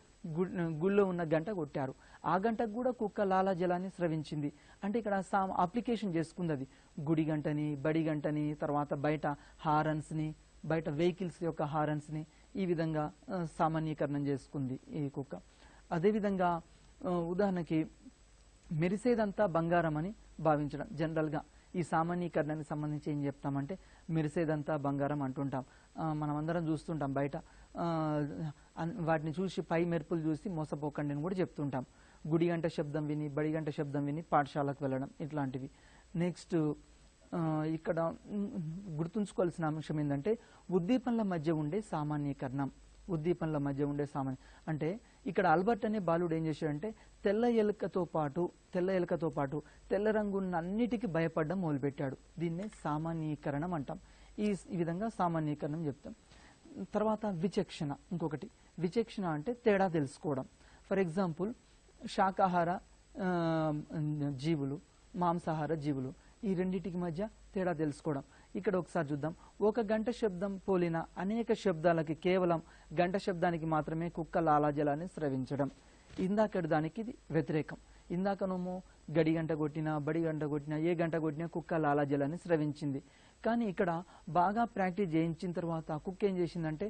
గుళ్ళో ఉన్న గంట కొట్టారు, ఆ గంటకు కూడా కుక్క లాలాజలాన్ని స్రవించింది. అంటే ఇక్కడ అప్లికేషన్ చేసుకుంది అది గుడి గంటని, బడి గంటని, తర్వాత బయట హారన్స్ని, బయట వెహికల్స్ యొక్క హారన్స్ని, ఈ విధంగా సామాన్యీకరణం చేసుకుంది ఈ కుక్క. అదేవిధంగా ఉదాహరణకి మెరిసేదంతా బంగారం అని భావించడం. జనరల్గా ఈ సామాన్యీకరణకి సంబంధించి ఏం చెప్తామంటే మెరిసేదంతా బంగారం అంటుంటాం. మనం అందరం చూస్తుంటాం బయట, వాటిని చూసి పై మెరుపులు చూసి మోసపోకండి అని కూడా చెప్తుంటాం. గుడి గంట శబ్దం విని, బడి గంట శబ్దం విని పాఠశాలకు వెళ్ళడం, ఇట్లాంటివి. నెక్స్ట్ ఇక్కడ గుర్తుంచుకోవాల్సిన అంశం ఏంటంటే ఉద్దీపనల మధ్య ఉండే సామాన్యీకరణం. అంటే ఇక్కడ ఆల్బర్ట్ అనే బాలుడు ఏం చేశాడంటే తెల్ల ఎలుకతో పాటు తెల్ల రంగున్న అన్నిటికీ భయపడడం మొదలుపెట్టాడు. దీన్నే సామాన్యీకరణం అంటాం. ఈ విధంగా సామాన్యీకరణం చెప్తాం. తర్వాత విచక్షణ. ఇంకొకటి విచక్షణ అంటే తేడా తెలుసుకోవడం. ఫర్ ఎగ్జాంపుల్ శాకాహార జీవులు, మాంసాహార జీవులు, ఈ రెండింటికి మధ్య తేడా తెలుసుకోవడం. ఇక్కడ ఒకసారి చూద్దాం. ఒక గంట శబ్దం పోలిన అనేక శబ్దాలకి కేవలం గంట శబ్దానికి మాత్రమే కుక్క లాలాజలాన్ని స్రవించడం. ఇందాకటి దానికి ఇది వ్యతిరేకం. ఇందాకనేమో గడి గంట కొట్టినా, బడి గంట కొట్టినా, ఏ గంట కొట్టినా కుక్క లాలాజలాన్ని స్రవించింది. కానీ ఇక్కడ బాగా ప్రాక్టీస్ చేయించిన తర్వాత కుక్క ఏం చేసిందంటే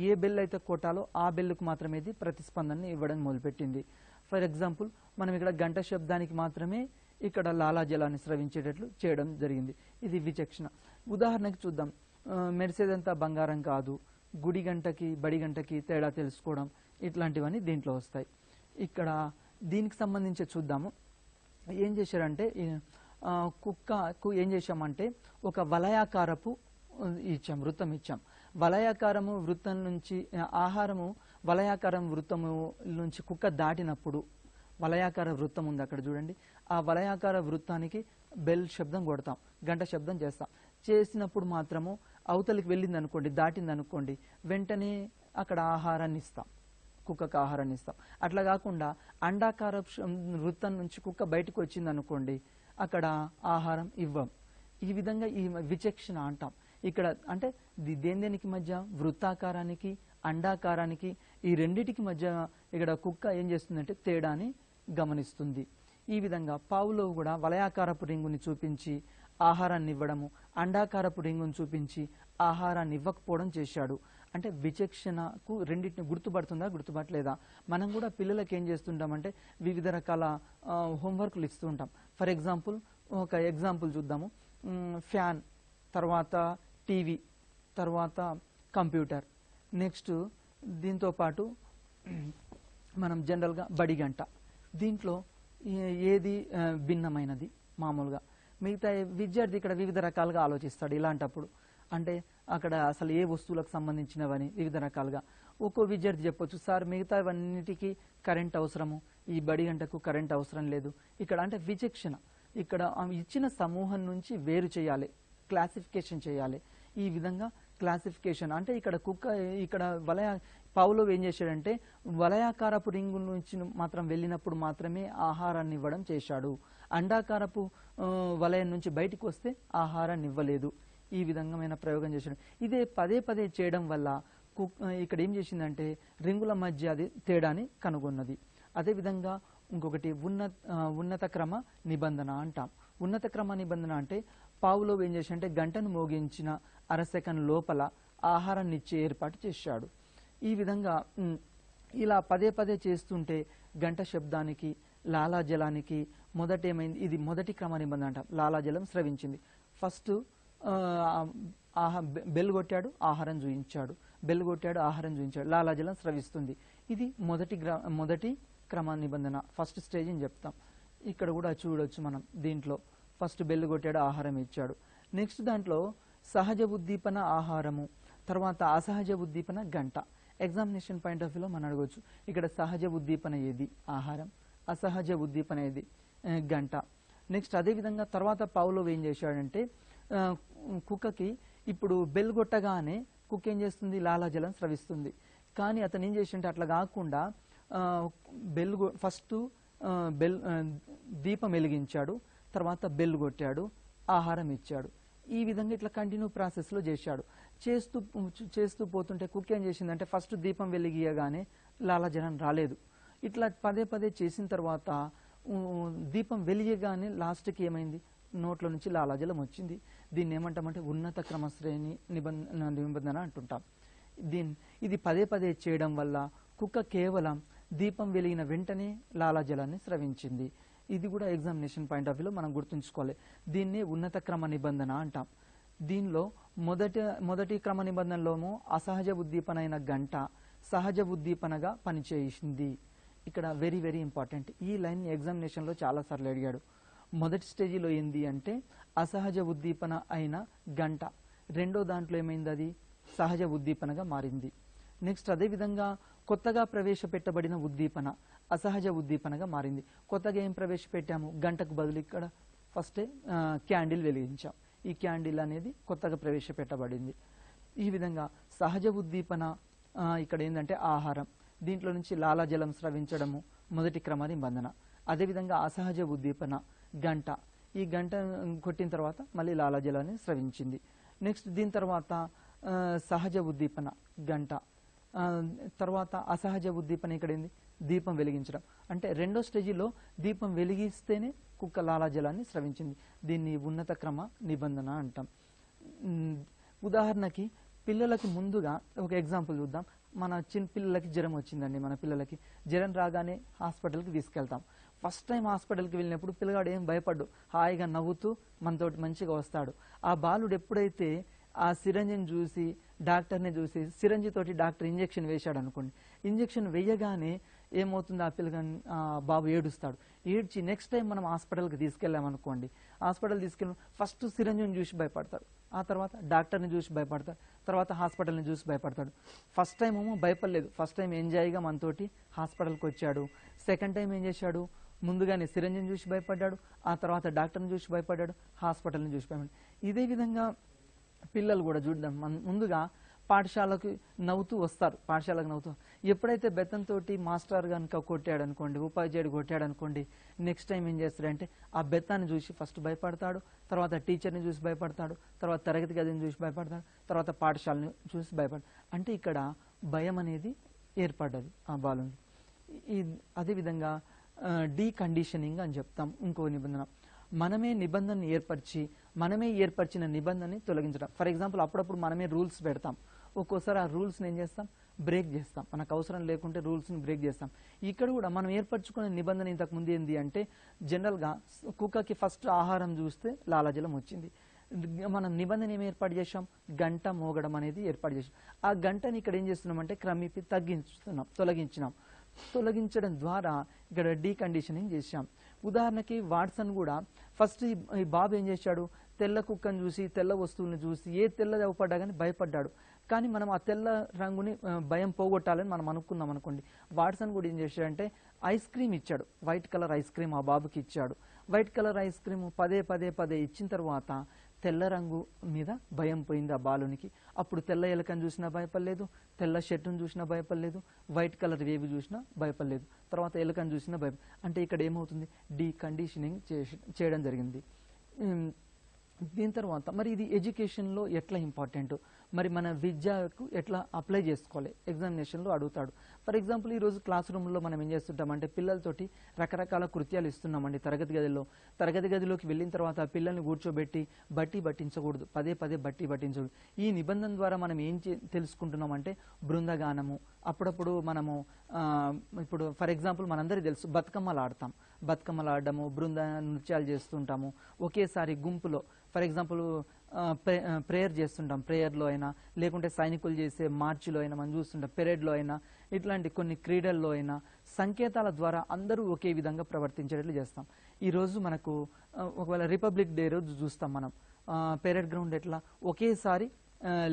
ఏ బెల్ అయితే కొట్టాలో ఆ బెల్లుకు మాత్రమే ఇది ప్రతిస్పందనని ఇవ్వడం మొదలుపెట్టింది. ఫర్ ఎగ్జాంపుల్ మనం ఇక్కడ గంట శబ్దానికి మాత్రమే ఇక్కడ లాలాజలాన్ని స్రవించేటట్లు చేయడం జరిగింది. ఇది విచక్షణ. ఉదాహరణకి చూద్దాం. మెరిసేదంతా బంగారం కాదు, గుడి గంటకి బడి గంటకి తేడా తెలుసుకోవడం, ఇట్లాంటివన్నీ దీంట్లో వస్తాయి. ఇక్కడ దీనికి సంబంధించి చూద్దాము. ఏం చేశారంటే కుక్కకు ఏం చేశామంటే ఒక వలయాకారపు వృత్తం ఇచ్చాం. వలయాకారము వృత్తం నుంచి ఆహారము వలయాకారం వృత్తము నుంచి కుక్క దాటినప్పుడు, వలయాకార వృత్తం ఉంది అక్కడ చూడండి, ఆ వలయాకార వృత్తానికి బెల్ శబ్దం కొడతాం, గంట శబ్దం చేసినప్పుడు మాత్రము అవతలికి వెళ్ళింది అనుకోండి, దాటింది అనుకోండి, వెంటనే అక్కడ ఆహారాన్ని ఇస్తాం, కుక్కకు ఆహారాన్ని ఇస్తాం. అట్లా కాకుండా అండాకార వృత్తం నుంచి కుక్క బయటకు వచ్చింది అనుకోండి, అక్కడ ఆహారం ఇవ్వం. ఈ విధంగా ఈ విచక్షణ అంటాం. ఇక్కడ అంటే దేనికి మధ్య, వృత్తాకారానికి అండాకారానికి ఈ రెండిటికి మధ్య ఇక్కడ కుక్క ఏం చేస్తుందంటే తేడాని గమనిస్తుంది. ఈ విధంగా పావులో కూడా వలయాకారపు రింగుని చూపించి ఆహారాన్ని ఇవ్వడము, అండాకారపు రింగుని చూపించి ఆహారాన్ని ఇవ్వకపోవడం చేశాడు. అంటే విచక్షణకు రెండింటిని గుర్తుపట్టలేదా? మనం కూడా పిల్లలకి ఏం చేస్తుంటామంటే వివిధ రకాల హోంవర్క్లు ఇస్తూ ఉంటాం. ఫర్ ఎగ్జాంపుల్ ఒక ఎగ్జాంపుల్ చూద్దాము. ఫ్యాన్, తర్వాత టీవీ, తర్వాత కంప్యూటర్, నెక్స్ట్ దీంతో పాటు మనం జనరల్గా బడి గంట. దీంట్లో ఏది భిన్నమైనది? మామూలుగా మిగతా విద్యార్థి ఇక్కడ వివిధ రకాలుగా ఆలోచిస్తాడు. ఇలాంటప్పుడు అంటే అక్కడ అసలు ఏ వస్తువులకు సంబంధించినవని వివిధ రకాలుగా ఒక్కో విద్యార్థి చెప్పొచ్చు, సార్ మిగతావన్నిటికీ కరెంట్ అవసరము, ఈ బడి గంటకు కరెంట్ అవసరం లేదు. ఇక్కడ అంటే విచక్షణ, ఇక్కడ ఇచ్చిన సమూహం నుంచి వేరు చేయాలి, క్లాసిఫికేషన్ చేయాలి. ఈ విధంగా క్లాసిఫికేషన్ అంటే ఇక్కడ కుక్క, ఇక్కడ పావ్లోవ్ ఏం చేశాడంటే వలయాకారపు రింగు నుంచి మాత్రం వెళ్ళినప్పుడు మాత్రమే ఆహారాన్ని ఇవ్వడం చేశాడు. అండాకారపు వలయం నుంచి బయటికి వస్తే ఆహారాన్ని ఇవ్వలేదు. ఈ విధంగా ప్రయోగం చేశాడు. ఇదే పదే పదే చేయడం వల్ల ఇక్కడ ఏం చేసిందంటే రింగుల మధ్య అది తేడాని కనుగొన్నది. అదేవిధంగా ఇంకొకటి ఉన్నత క్రమ నిబంధన అంటాం. ఉన్నత క్రమ నిబంధన అంటే పావ్లోవ్ ఏం చేశాడంటే గంటను మోగించిన అర సెకండ్ లోపల ఆహారాన్ని ఇచ్చే ఏర్పాటు చేశాడు. ఈ విధంగా ఇలా పదే పదే చేస్తుంటే గంట శబ్దానికి లాలాజలానికి ఏమైంది, ఇది మొదటి క్రమ నిబంధన అంటాం. లాలాజలం స్రవించింది. ఫస్ట్ బెల్ కొట్టాడు, ఆహారం చూయించాడు, బెల్ కొట్టాడు, ఆహారం చూయించాడు, లాలాజలం స్రవిస్తుంది. ఇది మొదటి క్రమ నిబంధన, ఫస్ట్ స్టేజ్ అని చెప్తాం. ఇక్కడ కూడా చూడొచ్చు మనం. దీంట్లో ఫస్ట్ బెల్ కొట్టాడు, ఆహారం ఇచ్చాడు. నెక్స్ట్ దాంట్లో సహజ ఉద్దీపన ఆహారము, తర్వాత అసహజ ఉద్దీపన గంట. ఎగ్జామినేషన్ పాయింట్ ఆఫ్ వ్యూలో మనం అడగవచ్చు, ఇక్కడ సహజ ఉద్దీపన ఏది, ఆహారం, అసహజ ఉద్దీపన ఏది, గంట. నెక్స్ట్ అదేవిధంగా తర్వాత పావ్లోవ్ ఏం చేశాడంటే కుక్కకి ఇప్పుడు బెల్ కొట్టగానే కుక్క ఏం చేస్తుంది, లాలాజలం స్రవిస్తుంది. కానీ అతను ఏం చేసింటే అట్లా కాకుండా ఫస్ట్ దీపం వెలిగించాడు, తర్వాత బెల్ కొట్టాడు, ఆహారం ఇచ్చాడు. ఈ విధంగా ఇట్లా కంటిన్యూ ప్రాసెస్లో చేశాడు. చేస్తూ పోతుంటే కుక్క ఏం చేసిందంటే ఫస్ట్ దీపం వెలిగియగానే లాలాజలం రాలేదు. ఇట్లా పదే పదే చేసిన తర్వాత దీపం వెలిగగానే లాస్ట్కి ఏమైంది, నోట్ల నుంచి లాలాజలం వచ్చింది. దీన్ని ఏమంటామంటే ఉన్నత క్రమశ్రేణి నిబంధన అంటుంటాం. ఇది పదే పదే చేయడం వల్ల కుక్క కేవలం దీపం వెలిగిన వెంటనే లాలాజలాన్ని స్రవించింది. ఇది కూడా ఎగ్జామినేషన్ పాయింట్ ఆఫ్ వ్యూలో మనం గుర్తుంచుకోవాలి. దీన్ని ఉన్నత క్రమ నిబంధన అంటాం. దీనిలో మొదటి క్రమ నిబంధనలోమో అసహజ ఉద్దీపన అయిన గంట సహజ ఉద్దీపనగా పనిచేసింది. ఇక్కడ వెరీ వెరీ ఇంపార్టెంట్. ఈ లైన్ ఎగ్జామినేషన్లో చాలాసార్లు అడిగాడు. మొదటి స్టేజిలో ఏంది అంటే అసహజ ఉద్దీపన అయిన గంట, రెండో దాంట్లో ఏమైంది, అది సహజ ఉద్దీపనగా మారింది. నెక్స్ట్ అదేవిధంగా కొత్తగా ప్రవేశపెట్టబడిన ఉద్దీపన అసహజ ఉద్దీపనగా మారింది. కొత్తగా ఏం ప్రవేశపెట్టాము, గంటకు బదులు ఇక్కడ ఫస్ట్ క్యాండిల్ వెలిగించాం. ఈ క్యాండిల్ అనేది కొత్తగా ప్రవేశపెట్టబడింది. ఈ విధంగా సహజ ఉద్దీపన ఇక్కడ ఏంటంటే ఆహారం, దీంట్లో నుంచి లాలాజలం స్రవించడము మొదటి క్రమ నిబంధన. అదేవిధంగా అసహజ ఉద్దీపన గంట, ఈ గంట కొట్టిన తర్వాత మళ్ళీ లాలాజలాన్ని స్రవించింది. నెక్స్ట్ దీని తర్వాత సహజ ఉద్దీపన గంట, తర్వాత అసహజ ఉద్దీపన ఇక్కడ ఏంది, దీపం వెలిగించడం. అంటే రెండో స్టేజిలో దీపం వెలిగిస్తేనే కుక్క లాలాజలాన్ని స్రవించింది. దీన్ని ఉన్నత క్రమ నిబంధన అంటాం. ఉదాహరణకి పిల్లలకి ముందుగా ఒక ఎగ్జాంపుల్ చూద్దాం. మన చిన్న పిల్లలకి జ్వరం వచ్చిందండి. మన పిల్లలకి జ్వరం రాగానే హాస్పిటల్కి తీసుకెళ్తాం. ఫస్ట్ టైం హాస్పిటల్కి వెళ్ళినప్పుడు పిల్లగాడు ఏం భయపడ్డు, హాయిగా నవ్వుతూ మనతోటి మంచిగా వస్తాడు. ఆ బాలుడు ఎప్పుడైతే ఆ సిరంజిని చూసి డాక్టర్ని చూసి సిరంజితోటి డాక్టర్ ఇంజెక్షన్ వేశాడు అనుకోండి, ఇంజెక్షన్ వేయగానే ఏమవుతుంది, ఆ పిల్లగాని బాబు ఏడుస్తాడు. ఏడ్చి నెక్స్ట్ టైం మనం హాస్పిటల్కి తీసుకెళ్ళామనుకోండి, హాస్పిటల్ తీసుకెళ్ళి ఫస్ట్ సిరంజిని చూసి భయపడతాడు, ఆ తర్వాత డాక్టర్ని చూసి భయపడతాడు, తర్వాత హాస్పిటల్ని చూసి భయపడతాడు. ఫస్ట్ టైం ఏమో భయపడలేదు, ఫస్ట్ టైం ఎంజాయ్గా మనతోటి హాస్పిటల్కి వచ్చాడు. సెకండ్ టైం ఏం చేశాడు, ముందుగానే సిరంజిని చూసి భయపడ్డాడు, ఆ తర్వాత డాక్టర్ని చూసి భయపడ్డాడు, హాస్పిటల్ని చూసి భయపడ్డాడు. ఇదే విధంగా పిల్లలు కూడా చూద్దాం, ముందుగా పాఠశాలకు నవ్వుతూ వస్తారు. పాఠశాలకు నవ్వుతూ ఎప్పుడైతే బెత్తంతో మాస్టర్ కనుక కొట్టాడు అనుకోండి, ఉపాధ్యాయుడు కొట్టాడు అనుకోండి, నెక్స్ట్ టైం ఏం చేస్తాడంటే ఆ బెత్తాన్ని చూసి ఫస్ట్ భయపడతాడు, తర్వాత టీచర్ని చూసి భయపడతాడు, తర్వాత తరగతి గదిని చూసి భయపడతాడు, తర్వాత పాఠశాలని చూసి భయపడతాడు. అంటే ఇక్కడ భయం అనేది ఏర్పడ్డది ఆ బాలుని. అదేవిధంగా డీకండిషనింగ్ అని చెప్తాం. ఇంకో నిబంధన, మనమే నిబంధనని ఏర్పరిచి మనమే ఏర్పరిచిన నిబంధనని తొలగించడం. ఫర్ ఎగ్జాంపుల్ అప్పుడప్పుడు మనమే రూల్స్ పెడతాం, ఒక్కోసారి ఆ రూల్స్ని ఏం చేస్తాం, బ్రేక్ చేస్తాం. మనకు అవసరం లేకుంటే రూల్స్ని బ్రేక్ చేస్తాం. ఇక్కడ కూడా మనం ఏర్పరచుకునే నిబంధన ఇంతకు ముందు ఏంది అంటే జనరల్గా కుక్కకి ఫస్ట్ ఆహారం చూస్తే లాలాజలం వచ్చింది. మనం నిబంధన ఏమి ఏర్పాటు చేసాం, గంట మోగడం అనేది ఏర్పాటు చేసాం. ఆ గంటని ఇక్కడ ఏం చేస్తున్నామంటే క్రమేపీ తొలగించడం ద్వారా ఇక్కడ డీకండిషనింగ్ చేశాం. ఉదాహరణకి వాట్సన్ కూడా ఫస్ట్ ఈ బాబు ఏం చేశాడు, తెల్ల కుక్కను చూసి తెల్ల వస్తువులను చూసి ఏ తెల్లది అవపడ్డా కానీ భయపడ్డాడు. కానీ మనం ఆ తెల్ల రంగుని భయం పోగొట్టాలని మనం అనుకున్నాం అనుకోండి, వాట్సన్ కూడా ఏం చేశాడంటే ఐస్ క్రీమ్ ఇచ్చాడు, వైట్ కలర్ ఐస్ క్రీమ్ ఆ బాబుకి ఇచ్చాడు. వైట్ కలర్ ఐస్ క్రీమ్ పదే ఇచ్చిన తర్వాత తెల్ల రంగు మీద భయం పోయింది ఆ బాలునికి. అప్పుడు తెల్ల ఎలుకను చూసినా భయపడలేదు, తెల్ల షర్టును చూసినా భయపడలేదు, వైట్ కలర్ వేవి చూసినా భయపడలేదు, తర్వాత ఎలుకను చూసినా అంటే ఇక్కడ ఏమవుతుంది, డీకండిషనింగ్ చేయడం జరిగింది. దీని తర్వాత మరి ఇది ఎడ్యుకేషన్లో ఎట్లా ఇంపార్టెంట్, మరి మన విద్యకు ఎట్లా అప్లై చేసుకోవాలి, ఎగ్జామినేషన్లో అడుగుతాడు. ఫర్ ఎగ్జాంపుల్ ఈరోజు క్లాస్ రూమ్లో మనం ఏం చేస్తుంటామంటే పిల్లలతోటి రకరకాల కృత్యాలు ఇస్తున్నామండి తరగతి గదిలోకి వెళ్ళిన తర్వాత పిల్లల్ని కూర్చోబెట్టి బట్టి పట్టించకూడదు, పదే పదే బట్టి పట్టించకూడదు. ఈ నిబంధన ద్వారా మనం ఏం తెలుసుకుంటున్నామంటే బృందగానము, అప్పుడప్పుడు మనము ఇప్పుడు ఫర్ ఎగ్జాంపుల్ మనందరికీ తెలుసు బతుకమ్మలు ఆడడము, బృంద నృత్యాలు చేస్తుంటాము, ఒకేసారి గుంపులో ఫర్ ఎగ్జాంపుల్ ప్రేయర్ చేస్తుంటాం, ప్రేయర్లో అయినా లేకుంటే సైనికులు చేసే మార్చిలో అయినా మనం చూస్తుంటాం, పెరేడ్లో అయినా ఇట్లాంటి కొన్ని క్రీడల్లో అయినా సంకేతాల ద్వారా అందరూ ఒకే విధంగా ప్రవర్తించేటట్లు చేస్తాం. ఈరోజు మనకు ఒకవేళ రిపబ్లిక్ డే రోజు చూస్తాం మనం పెరేడ్ గ్రౌండ్ ఎట్లా ఒకేసారి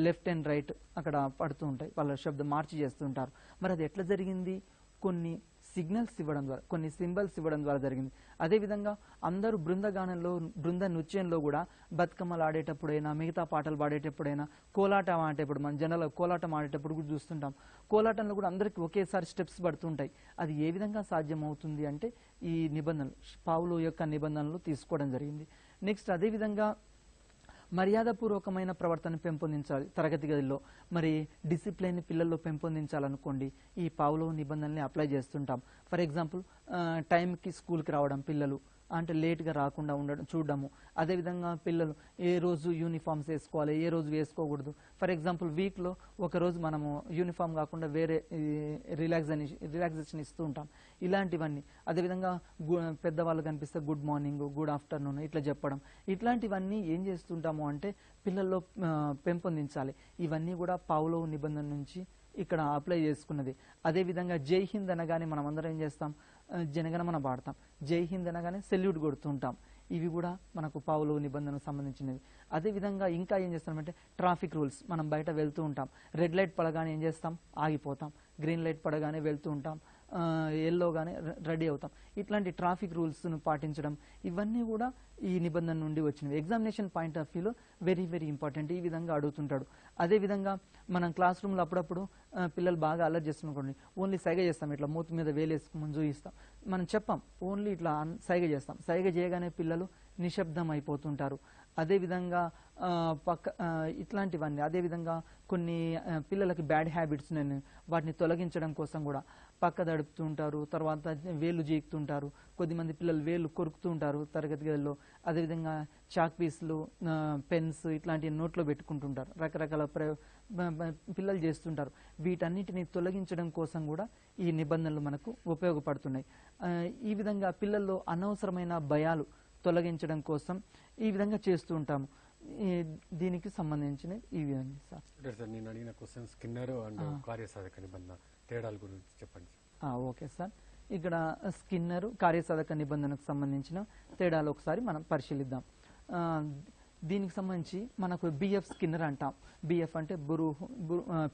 లెఫ్ట్ అండ్ రైట్ అక్కడ పడుతూ ఉంటాయి, వాళ్ళ శబ్దం మార్చి చేస్తుంటారు. మరి అది ఎట్లా జరిగింది, కొన్ని సిగ్నల్స్ ఇవ్వడం ద్వారా, కొన్ని సింబల్స్ ఇవ్వడం ద్వారా జరిగింది. అదేవిధంగా అందరూ బృంద నృత్యంలో కూడా బతుకమ్మలు ఆడేటప్పుడైనా మిగతా పాటలు పాడేటప్పుడైనా కోలాటం ఆడేటప్పుడు మన జనరల్ కోలాటం ఆడేటప్పుడు కూడా చూస్తుంటాం, కోలాటంలో కూడా అందరికీ ఒకేసారి స్టెప్స్ పడుతుంటాయి. అది ఏ విధంగా సాధ్యమవుతుంది అంటే ఈ నిబంధనలు పావులో యొక్క నిబంధనలు తీసుకోవడం జరిగింది. నెక్స్ట్ అదేవిధంగా మర్యాదపూర్వకమైన ప్రవర్తన పెంపొందించాలి తరగతి గదిలో. మరి డిసిప్లిన్ పిల్లల్లో పెంపొందించాలనుకోండి ఈ పావులోవ్ నిబంధనల్ని అప్లై చేస్తుంటాం. ఫర్ ఎగ్జాంపుల్ టైంకి స్కూల్కి రావడం, పిల్లలు అంటే లేట్గా రాకుండా ఉండడం చూడడము. అదేవిధంగా పిల్లలు ఏ రోజు యూనిఫామ్స్ వేసుకోవాలి, ఏ రోజు వేసుకోకూడదు. ఫర్ ఎగ్జాంపుల్ వీక్లో ఒకరోజు మనము యూనిఫామ్ కాకుండా వేరే రిలాక్సేషన్ ఇస్తూ ఉంటాం, ఇలాంటివన్నీ. అదేవిధంగా పెద్దవాళ్ళు కనిపిస్తే గుడ్ మార్నింగ్, గుడ్ ఆఫ్టర్నూన్ ఇట్లా చెప్పడం, ఇట్లాంటివన్నీ ఏం చేస్తుంటాము అంటే పిల్లల్లో పెంపొందించాలి. ఇవన్నీ కూడా పావులోవ్ నిబంధన నుంచి ఇక్కడ అప్లై చేసుకున్నది. అదేవిధంగా జై హింద్ అనగానే మనం అందరం ఏం చేస్తాం, జనగణమన పాడతాం, జై హింద్ అనగానే సెల్యూట్ కొడుతుంటాం. ఇవి కూడా మనకు పావులోవ్ నిబంధనకు సంబంధించినవి. అదేవిధంగా ఇంకా ఏం చేస్తామంటే ట్రాఫిక్ రూల్స్, మనం బయట వెళ్తూ ఉంటాం, రెడ్ లైట్ పడగానే ఏం చేస్తాం, ఆగిపోతాం, గ్రీన్ లైట్ పడగానే వెళ్తూ ఉంటాం, ఎల్లోగానే రెడీ అవుతాం. ఇట్లాంటి ట్రాఫిక్ రూల్స్ను పాటించడం ఇవన్నీ కూడా ఈ నిబంధన నుండి వచ్చినవి. ఎగ్జామినేషన్ పాయింట్ ఆఫ్ వ్యూలో వెరీ వెరీ ఇంపార్టెంట్, ఈ విధంగా అడుగుతుంటాడు. అదేవిధంగా మనం క్లాస్ రూమ్లో అప్పుడప్పుడు పిల్లలు బాగా అలర్ట్ చేస్తున్నాం, ఓన్లీ సైగ చేస్తాం, ఇట్లా మూతి మీద వేలేసుకుని చూపిస్తాం, మనం చెప్పాం, ఓన్లీ ఇట్లా సైగ చేస్తాం. సైగ చేయగానే పిల్లలు నిశ్శబ్దం అయిపోతుంటారు. అదేవిధంగా ఇట్లాంటివన్నీ. అదేవిధంగా కొన్ని పిల్లలకి బ్యాడ్ హ్యాబిట్స్ వాటిని తొలగించడం కోసం కూడా పక్క దడుపుతూ ఉంటారు, తర్వాత వేళ్ళు జీకుతుంటారు, కొద్దిమంది పిల్లలు వేళ్ళు కొరుకుతూ ఉంటారు తరగతి గదిలో. అదేవిధంగా చాక్ పీస్లు, పెన్స్ ఇట్లాంటివి నోట్లో పెట్టుకుంటుంటారు, రకరకాల పిల్లలు చేస్తుంటారు. వీటన్నిటిని తొలగించడం కోసం కూడా ఈ నిబంధనలు మనకు ఉపయోగపడుతున్నాయి. ఈ విధంగా పిల్లల్లో అనవసరమైన భయాలు తొలగించడం కోసం ఈ విధంగా చేస్తూ ఉంటాము. దీనికి సంబంధించిన ఈ విధంగా సార్ నేను అడిగిన క్వశ్చన్ స్కిన్నర్ అండ్ కార్యసాధక నిబంధన తేడాల గురించి చెప్పండి. ఓకే సార్, ఇక్కడ స్కిన్నర్ కార్యసాధక నిబంధనకు సంబంధించిన తేడాలు ఒకసారి మనం పరిశీలిద్దాం. దీనికి సంబంధించి మనకు బిఎఫ్ స్కిన్నర్ అంటాం. బిఎఫ్ అంటే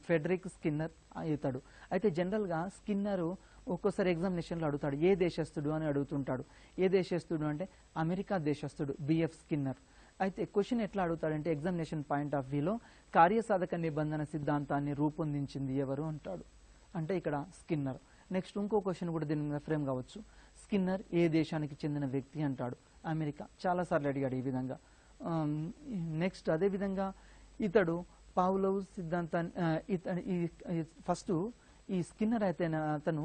ఫెడరిక్ స్కిన్నర్ ఇతడు. అయితే జనరల్గా స్కిన్నరు ఒక్కోసారి ఎగ్జామినేషన్లో అడుగుతాడు ఏ దేశస్థుడు అని అడుగుతుంటాడు. ఏ దేశస్థుడు అంటే అమెరికా దేశస్థుడు బిఎఫ్ స్కిన్నర్. అయితే క్వశ్చన్ ఎట్లా అడుగుతాడంటే ఎగ్జామినేషన్ పాయింట్ ఆఫ్ వ్యూలో కార్యసాధక నిబంధన సిద్ధాంతాన్ని రూపొందించింది ఎవరు అంటాడు, అంటే ఇక్కడ స్కిన్నర్. నెక్స్ట్ ఇంకో క్వశ్చన్ కూడా దీని మీద ఫ్రేమ్ కావచ్చు, స్కిన్నర్ ఏ దేశానికి చెందిన వ్యక్తి అంటాడు, అమెరికా. చాలాసార్లు అడిగాడు ఈ విధంగా. నెక్స్ట్ అదేవిధంగా ఇతడు పావులోవ్ సిద్ధాంతాన్ని ఫస్ట్ ఈ స్కిన్నర్ అయితే అతను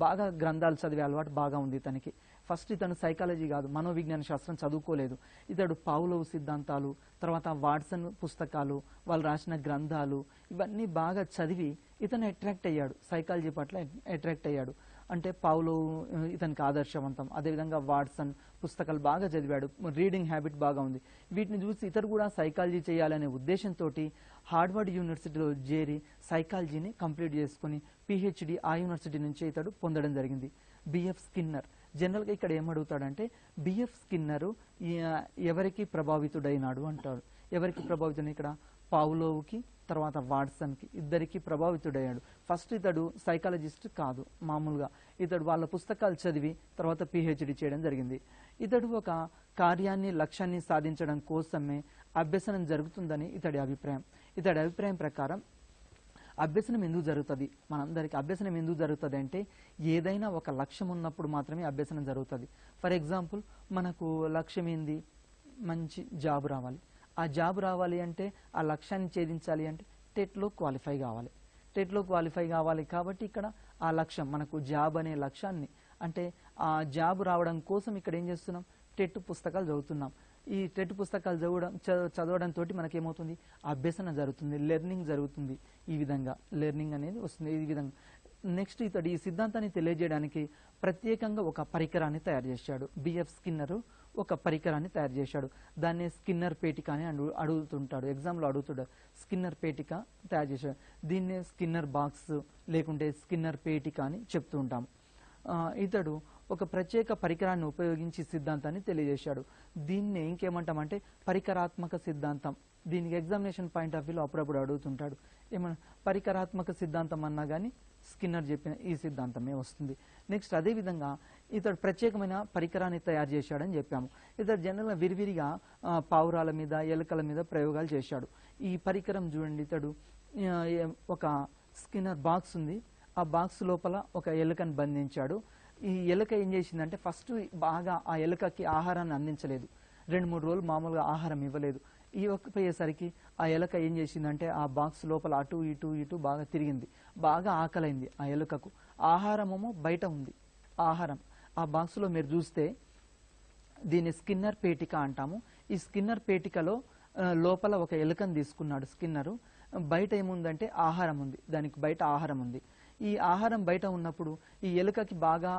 బాగా గ్రంథాలు చదివే అలవాటు బాగా ఉంది ఇతనికి. ఫస్ట్ ఇతను సైకాలజీ కాదు, మనోవిజ్ఞాన శాస్త్రం చదువుకోలేదు. ఇతడు పావులోవ్ సిద్ధాంతాలు, తర్వాత వాట్సన్ పుస్తకాలు, వాళ్ళు రాసిన గ్రంథాలు ఇవన్నీ బాగా చదివి ఇతను అట్రాక్ట్ అయ్యాడు, సైకాలజీ పట్ల అట్రాక్ట్ అయ్యాడు. అంటే పావులోవ్ ఇతనికి ఆదర్శవంతం. అదేవిధంగా వాట్సన్ పుస్తకాలు బాగా చదివాడు, రీడింగ్ హ్యాబిట్ బాగా ఉంది. వీటిని చూసి ఇతడు కూడా సైకాలజీ చేయాలనే ఉద్దేశంతో హార్వర్డ్ యూనివర్సిటీలో చేరి సైకాలజీని కంప్లీట్ చేసుకుని పిహెచ్డి ఆ యూనివర్సిటీ నుంచి ఇతడు పొందడం జరిగింది. బిఎఫ్ స్కిన్నర్ జనరల్గా ఇక్కడ ఏమడుగుతాడంటే బిఎఫ్ స్కిన్నరు ఎవరికి ప్రభావితుడైనాడు అంటాడు. ఎవరికి ప్రభావితుడు, ఇక్కడ పావులోవ్కి తర్వాత వాట్సన్కి ఇద్దరికి ప్రభావితుడయ్యాడు. ఫస్ట్ ఇతడు సైకాలజిస్ట్ కాదు, మామూలుగా ఇతడు వాళ్ళ పుస్తకాలు చదివి తర్వాత పిహెచ్డి చేయడం జరిగింది. ఇతడు ఒక కార్యాన్ని లక్ష్యాన్ని సాధించడం కోసమే అభ్యసనం జరుగుతుందని ఇతడి అభిప్రాయం. ఇతడి అభిప్రాయం ప్రకారం అభ్యసనం ఎందుకు జరుగుతుంది, మనందరికీ అభ్యసనం ఎందుకు జరుగుతుంది అంటే ఏదైనా ఒక లక్ష్యం ఉన్నప్పుడు మాత్రమే అభ్యసనం జరుగుతుంది. ఫర్ ఎగ్జాంపుల్ మనకు లక్ష్యం ఏంది, మంచి జాబ్ రావాలి. ఆ జాబ్ రావాలి అంటే ఆ లక్ష్యాన్ని ఛేదించాలి అంటే టెట్లో క్వాలిఫై కావాలి. టెట్లో క్వాలిఫై కావాలి కాబట్టి ఇక్కడ ఆ లక్ష్యం మనకు జాబ్ అనే లక్ష్యాన్ని అంటే ఆ జాబ్ రావడం కోసం ఇక్కడ ఏం చేస్తున్నాం, టెట్ పుస్తకాలు చదువుతున్నాం. ఈ టెట్ పుస్తకాలు చదవడంతో మనకేమవుతుంది, అభ్యసన జరుగుతుంది, లెర్నింగ్ జరుగుతుంది. ఈ విధంగా లెర్నింగ్ అనేది వస్తుంది. ఈ విధంగా నెక్స్ట్ ఇతడు ఈ సిద్ధాంతాన్ని తెలియజేయడానికి ప్రత్యేకంగా ఒక పరికరాన్ని తయారు చేశాడు. బిఎఫ్ స్కిన్నర్ ఒక పరికరాన్ని తయారు చేశాడు. దాన్ని స్కిన్నర్ పేటిక అని అడుగుతుంటాడు, ఎగ్జామ్లో అడుగుతాడు. స్కిన్నర్ పేటిక తయారు చేశాడు. దీన్నే స్కిన్నర్ బాక్స్ లేకుంటే స్కిన్నర్ పేటిక అని చెప్తూ ఉంటాం. ఇతడు ఒక ప్రత్యేక పరికరాన్ని ఉపయోగించి సిద్ధాంతాన్ని తెలియజేశాడు. దీన్ని ఇంకేమంటామంటే పరికరాత్మక సిద్ధాంతం. దీనికి ఎగ్జామినేషన్ పాయింట్ ఆఫ్ వ్యూలో అప్పుడప్పుడు అడుగుతుంటాడు. ఏమన్నా పరికరాత్మక సిద్ధాంతం అన్నా కానీ స్కిన్నర్ చెప్పిన ఈ సిద్ధాంతమే వస్తుంది. నెక్స్ట్ అదేవిధంగా ఇతడు ప్రత్యేకమైన పరికరాన్ని తయారు చేశాడని చెప్పాము. ఇతడు జనరల్గా విరివిరిగా పావురాల మీద ఎలుకల మీద ప్రయోగాలు చేశాడు. ఈ పరికరం చూడండి, ఇతడు ఒక స్కిన్నర్ బాక్స్ ఉంది. ఆ బాక్స్ లోపల ఒక ఎలుకను బంధించాడు. ఈ ఎలుక ఏం చేసిందంటే ఫస్ట్ బాగా ఆ ఎలుకకి ఆహారాన్ని అందించలేదు. 2-3 రోజులు మామూలుగా ఆహారం ఇవ్వలేదు. ఇవ్వకపోయేసరికి ఆ ఎలుక ఏం చేసిందంటే ఆ బాక్స్ లోపల అటు ఇటు ఇటు బాగా తిరిగింది. బాగా ఆకలైంది ఆ ఎలుకకు. ఆహారమేమో బయట ఉంది. ఆహారం ఆ బాక్స్లో మీరు చూస్తే దీన్ని స్కిన్నర్ పేటిక అంటాము. ఈ స్కిన్నర్ పేటికలో లోపల ఒక ఎలుకను తీసుకున్నాడు స్కిన్నరు. బయట ఏముందంటే ఆహారం ఉంది, దానికి బయట ఆహారం ఉంది. ఈ ఆహారం బయట ఉన్నప్పుడు ఈ ఎలుకకి బాగా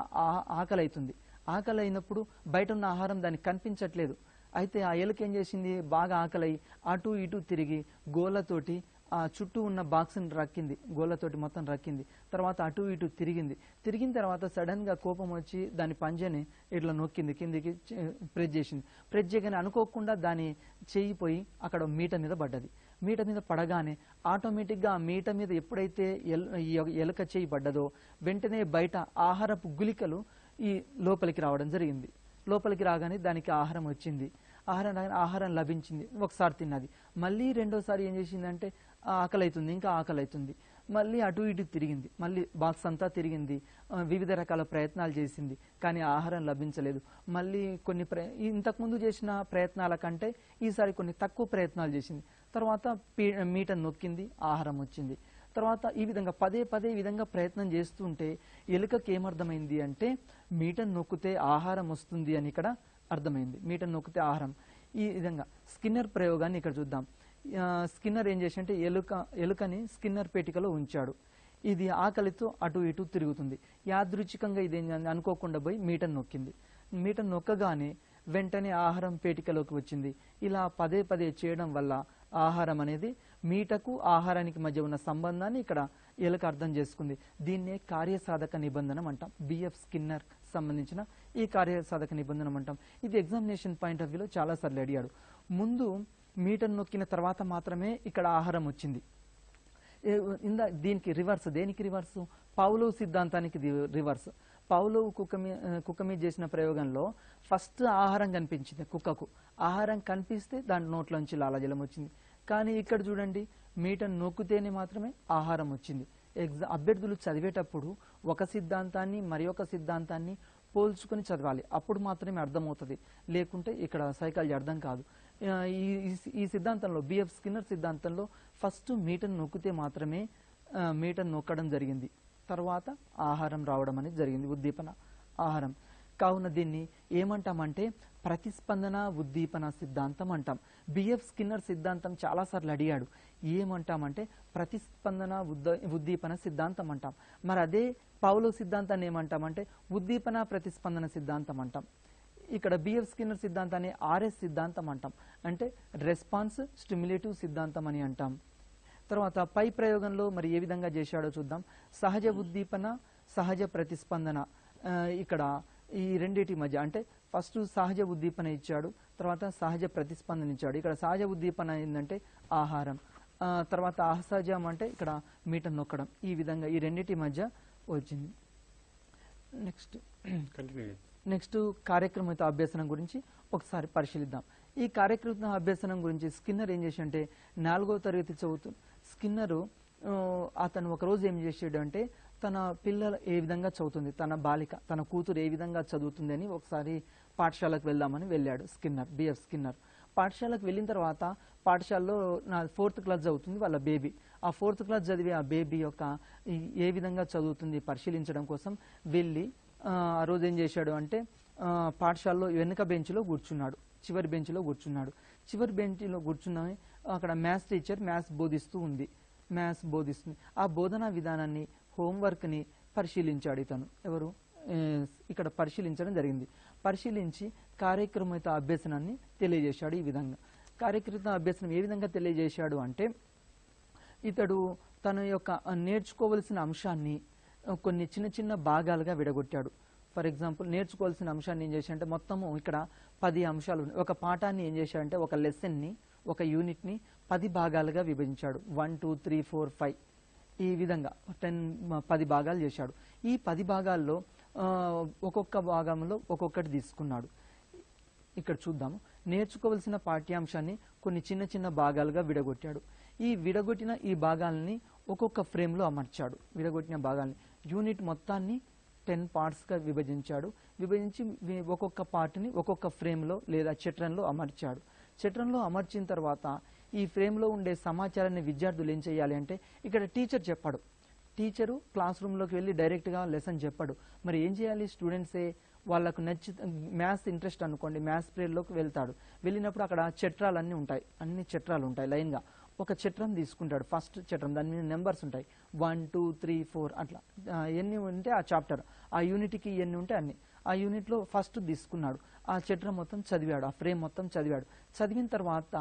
ఆకలి అవుతుంది. ఆకలి అయినప్పుడు బయట ఉన్న ఆహారం దానికి కనిపించట్లేదు. అయితే ఆ ఎలుక ఏం చేసింది, బాగా ఆకలి అటు ఇటు తిరిగి గోళ్ళతోటి ఆ చుట్టూ ఉన్న బాక్స్ని రక్కింది, గోళ్ళతోటి మొత్తం రక్కింది. తర్వాత అటు ఇటు తిరిగిన తర్వాత సడన్ గా కోపం వచ్చి దాని పంజని ఇట్లా నొక్కింది, కిందికి ప్రెస్ చేసింది. ప్రెస్ చేయగానే అనుకోకుండా దాని చేయిపోయి అక్కడ మీట మీద పడ్డది. మీట మీద పడగానే ఆటోమేటిక్గా ఆ మీట మీద ఎప్పుడైతే ఎలుక చేయి పడ్డదో వెంటనే బయట ఆహారపు గుళికలు ఈ లోపలికి రావడం జరిగింది. లోపలికి రాగానే దానికి ఆహారం వచ్చింది. ఆహారం లభించింది. ఒకసారి తిన్నది. మళ్ళీ రెండోసారి ఏం చేసిందంటే ఆకలి అవుతుంది, ఇంకా ఆకలి అవుతుంది. మళ్ళీ అటు ఇటు తిరిగింది, మళ్ళీ బాక్స్ అంతా తిరిగింది, వివిధ రకాల ప్రయత్నాలు చేసింది, కానీ ఆహారం లభించలేదు. మళ్ళీ కొన్ని ఇంతకుముందు చేసిన ప్రయత్నాల కంటే ఈసారి కొన్ని తక్కువ ప్రయత్నాలు చేసింది. తర్వాత మీటను నొక్కింది, ఆహారం వచ్చింది. తర్వాత ఈ విధంగా పదే పదే ఈ విధంగా ప్రయత్నం చేస్తుంటే ఎలుకకి ఏమర్థమైంది అంటే మీటను నొక్కితే ఆహారం వస్తుంది అని ఇక్కడ అర్థమైంది. మీటను నొక్కితే ఆహారం. ఈ విధంగా స్కిన్నర్ ప్రయోగాన్ని ఇక్కడ చూద్దాం. స్కిన్నర్ ఏం చేసి అంటే ఎలుకని స్కిన్నర్ పేటికలో ఉంచాడు. ఇది ఆకలితో అటు ఇటు తిరుగుతుంది. యాదృచ్ఛికంగా ఇది అనుకోకుండా పోయి మీటను నొక్కింది. మీటను నొక్కగానే వెంటనే ఆహారం పేటికలోకి వచ్చింది. ఇలా పదే పదే చేయడం వల్ల ఆహారం అనేది మీటకు ఆహారానికి మధ్య ఉన్న సంబంధాన్ని ఇక్కడ ఎలుక అర్థం చేసుకుంది. దీన్నే కార్యసాధక నిబంధన అంటాం. బిఎఫ్ స్కిన్నర్ సంబంధించిన ఈ కార్యసాధక నిబంధన అంటాం. ఇది ఎగ్జామినేషన్ పాయింట్ ఆఫ్ వ్యూలో చాలాసార్లు అడిగాడు. ముందు మీటను నొక్కిన తర్వాత మాత్రమే ఇక్కడ ఆహారం వచ్చింది. దీనికి రివర్స్. దేనికి రివర్స్? పౌలోవ్ సిద్ధాంతానికి రివర్స్. పౌలోవ్ కుక్క మీద చేసిన ప్రయోగంలో ఫస్ట్ ఆహారం కనిపించింది కుక్కకు. ఆహారం కనిపిస్తే దాని నోట్లోంచి లాలాజలం వచ్చింది. కానీ ఇక్కడ చూడండి, మీటను నొక్కితేనే మాత్రమే ఆహారం వచ్చింది. అభ్యర్థులు చదివేటప్పుడు ఒక సిద్ధాంతాన్ని మరి ఒక సిద్ధాంతాన్ని పోల్చుకొని చదవాలి. అప్పుడు మాత్రమే అర్థమవుతుంది. లేకుంటే ఇక్కడ సైకాలజీ అర్థం కాదు. ఈ సిద్ధాంతంలో బిఎఫ్ స్కిన్నర్ సిద్ధాంతంలో ఫస్ట్ మీటను నొక్కితే మాత్రమే మీటను నొక్కడం జరిగింది. తర్వాత ఆహారం రావడం అనేది జరిగింది, ఉద్దీపన ఆహారం. కావున దీన్ని ఏమంటామంటే ప్రతిస్పందన ఉద్దీపన సిద్ధాంతం అంటాం. బిఎఫ్ స్కిన్నర్ సిద్ధాంతం చాలాసార్లు అడిగాడు. ఏమంటామంటే ప్రతిస్పందన ఉద్దీపన సిద్ధాంతం అంటాం. మరి అదే పౌలోవ్ సిద్ధాంతాన్ని ఏమంటామంటే ఉద్దీపన ప్రతిస్పందన సిద్ధాంతం అంటాం. ఇక్కడ బిఎఫ్ స్కిన్నర్ సిద్ధాంతాన్ని ఆర్ఎస్ సిద్ధాంతం అంటాం. అంటే రెస్పాన్స్ స్టిమ్యులేటివ్ సిద్ధాంతం అని అంటాం. తర్వాత పై ప్రయోగంలో మరి ఏ విధంగా చేశాడో చూద్దాం. సహజ ఉద్దీపన, సహజ ప్రతిస్పందన. ఇక్కడ ఈ రెండింటి మధ్య అంటే ఫస్ట్ సహజ ఉద్దీపన ఇచ్చాడు, తర్వాత సహజ ప్రతిస్పందన ఇచ్చాడు. ఇక్కడ సహజ ఉద్దీపన ఏంటంటే ఆహారం. తర్వాత అసహజం అంటే ఇక్కడ మీటర్ నొక్కడం. ఈ విధంగా ఈ రెండింటి మధ్య వచ్చింది. నెక్స్ట్ కార్యక్రమిత అభ్యసనం గురించి ఒకసారి పరిశీలిద్దాం. ఈ కార్యక్రమిత అభ్యసనం గురించి స్కిన్నర్ ఏం చేసి అంటే 4వ తరగతి చదువుతూ స్కిన్నరు అతను ఒకరోజు ఏం చేసాడు అంటే తన పిల్లలు ఏ విధంగా చదువుతుంది, తన బాలిక తన కూతురు ఏ విధంగా చదువుతుంది అని ఒకసారి పాఠశాలకు వెళ్దామని వెళ్ళాడు స్కిన్నర్, బిఎఫ్ స్కిన్నర్. పాఠశాలకు వెళ్ళిన తర్వాత పాఠశాలలో నా 4th క్లాస్ చదువుతుంది వాళ్ళ బేబీ. ఆ 4th క్లాస్ చదివే ఆ బేబీ యొక్క ఏ విధంగా చదువుతుంది పరిశీలించడం కోసం వెళ్ళి ఆ రోజు ఏం చేశాడు అంటే పాఠశాలలో వెనుక బెంచ్లో కూర్చున్నాడు, చివరి బెంచ్లో కూర్చున్నాడు. చివరి బెంచ్లో కూర్చున్న అక్కడ మ్యాథ్స్ టీచర్ మ్యాథ్స్ బోధిస్తుంది. ఆ బోధనా విధానాన్ని హోంవర్క్ని పరిశీలించాడు ఇతను. ఎవరు ఇక్కడ పరిశీలించడం జరిగింది. పరిశీలించి కార్యక్రమిత అభ్యసనాన్ని తెలియజేశాడు. ఈ విధంగా కార్యక్రమిత అభ్యసనం ఏ విధంగా తెలియజేశాడు అంటే ఇతడు తన యొక్క నేర్చుకోవలసిన అంశాన్ని కొన్ని చిన్న చిన్న భాగాలుగా విడగొట్టాడు. ఫర్ ఎగ్జాంపుల్ నేర్చుకోవాల్సిన అంశాన్ని ఏం చేశాడంటే మొత్తము ఇక్కడ 10 అంశాలు ఉన్నాయి. ఒక పాఠాన్ని ఏం చేశాడంటే ఒక లెసన్ని ఒక యూనిట్ని 10 భాగాలుగా విభజించాడు. 1 2 3 4 5 ఈ విధంగా 10 భాగాలు చేశాడు. ఈ 10 భాగాల్లో ఒక్కొక్క భాగంలో ఒక్కొక్కటి తీసుకున్నాడు. ఇక్కడ చూద్దాము. నేర్చుకోవలసిన పాఠ్యాంశాన్ని కొన్ని చిన్న చిన్న భాగాలుగా విడగొట్టాడు. ఈ విడగొట్టిన ఈ భాగాలని ఒక్కొక్క ఫ్రేమ్లో అమర్చాడు. విడగొట్టిన భాగాల్ని యూనిట్ మొత్తాన్ని 10 పార్ట్స్గా విభజించాడు. విభజించి ఒక్కొక్క పార్ట్ని ఒక్కొక్క ఫ్రేమ్లో లేదా చట్రంలో అమర్చాడు. చట్రంలో అమర్చిన తర్వాత ఈ ఫ్రేమ్లో ఉండే సమాచారాన్ని విద్యార్థులు ఏం చేయాలి అంటే ఇక్కడ టీచర్ చెప్పాడు. టీచరు క్లాస్ రూమ్లోకి వెళ్ళి డైరెక్ట్గా లెసన్ చెప్పాడు. మరి ఏం చేయాలి? స్టూడెంట్సే వాళ్ళకు మ్యాథ్స్ ఇంట్రెస్ట్ అనుకోండి, మ్యాథ్స్ పీరియడ్లోకి వెళ్తాడు. వెళ్ళినప్పుడు అక్కడ చట్రాలన్నీ ఉంటాయి, అన్ని చట్రాలు ఉంటాయి లైన్గా. ఒక చట్రం తీసుకుంటాడు, ఫస్ట్ చట్రం, దాని మీద నెంబర్స్ ఉంటాయి 1 2 3 4 అట్లా ఎన్ని ఉంటే ఆ చాప్టర్, ఆ యూనిట్కి ఎన్ని ఉంటే అన్ని. ఆ యూనిట్లో ఫస్ట్ తీసుకున్నాడు, ఆ చట్రం మొత్తం చదివాడు, ఆ ఫ్రేమ్ మొత్తం చదివాడు. చదివిన తర్వాత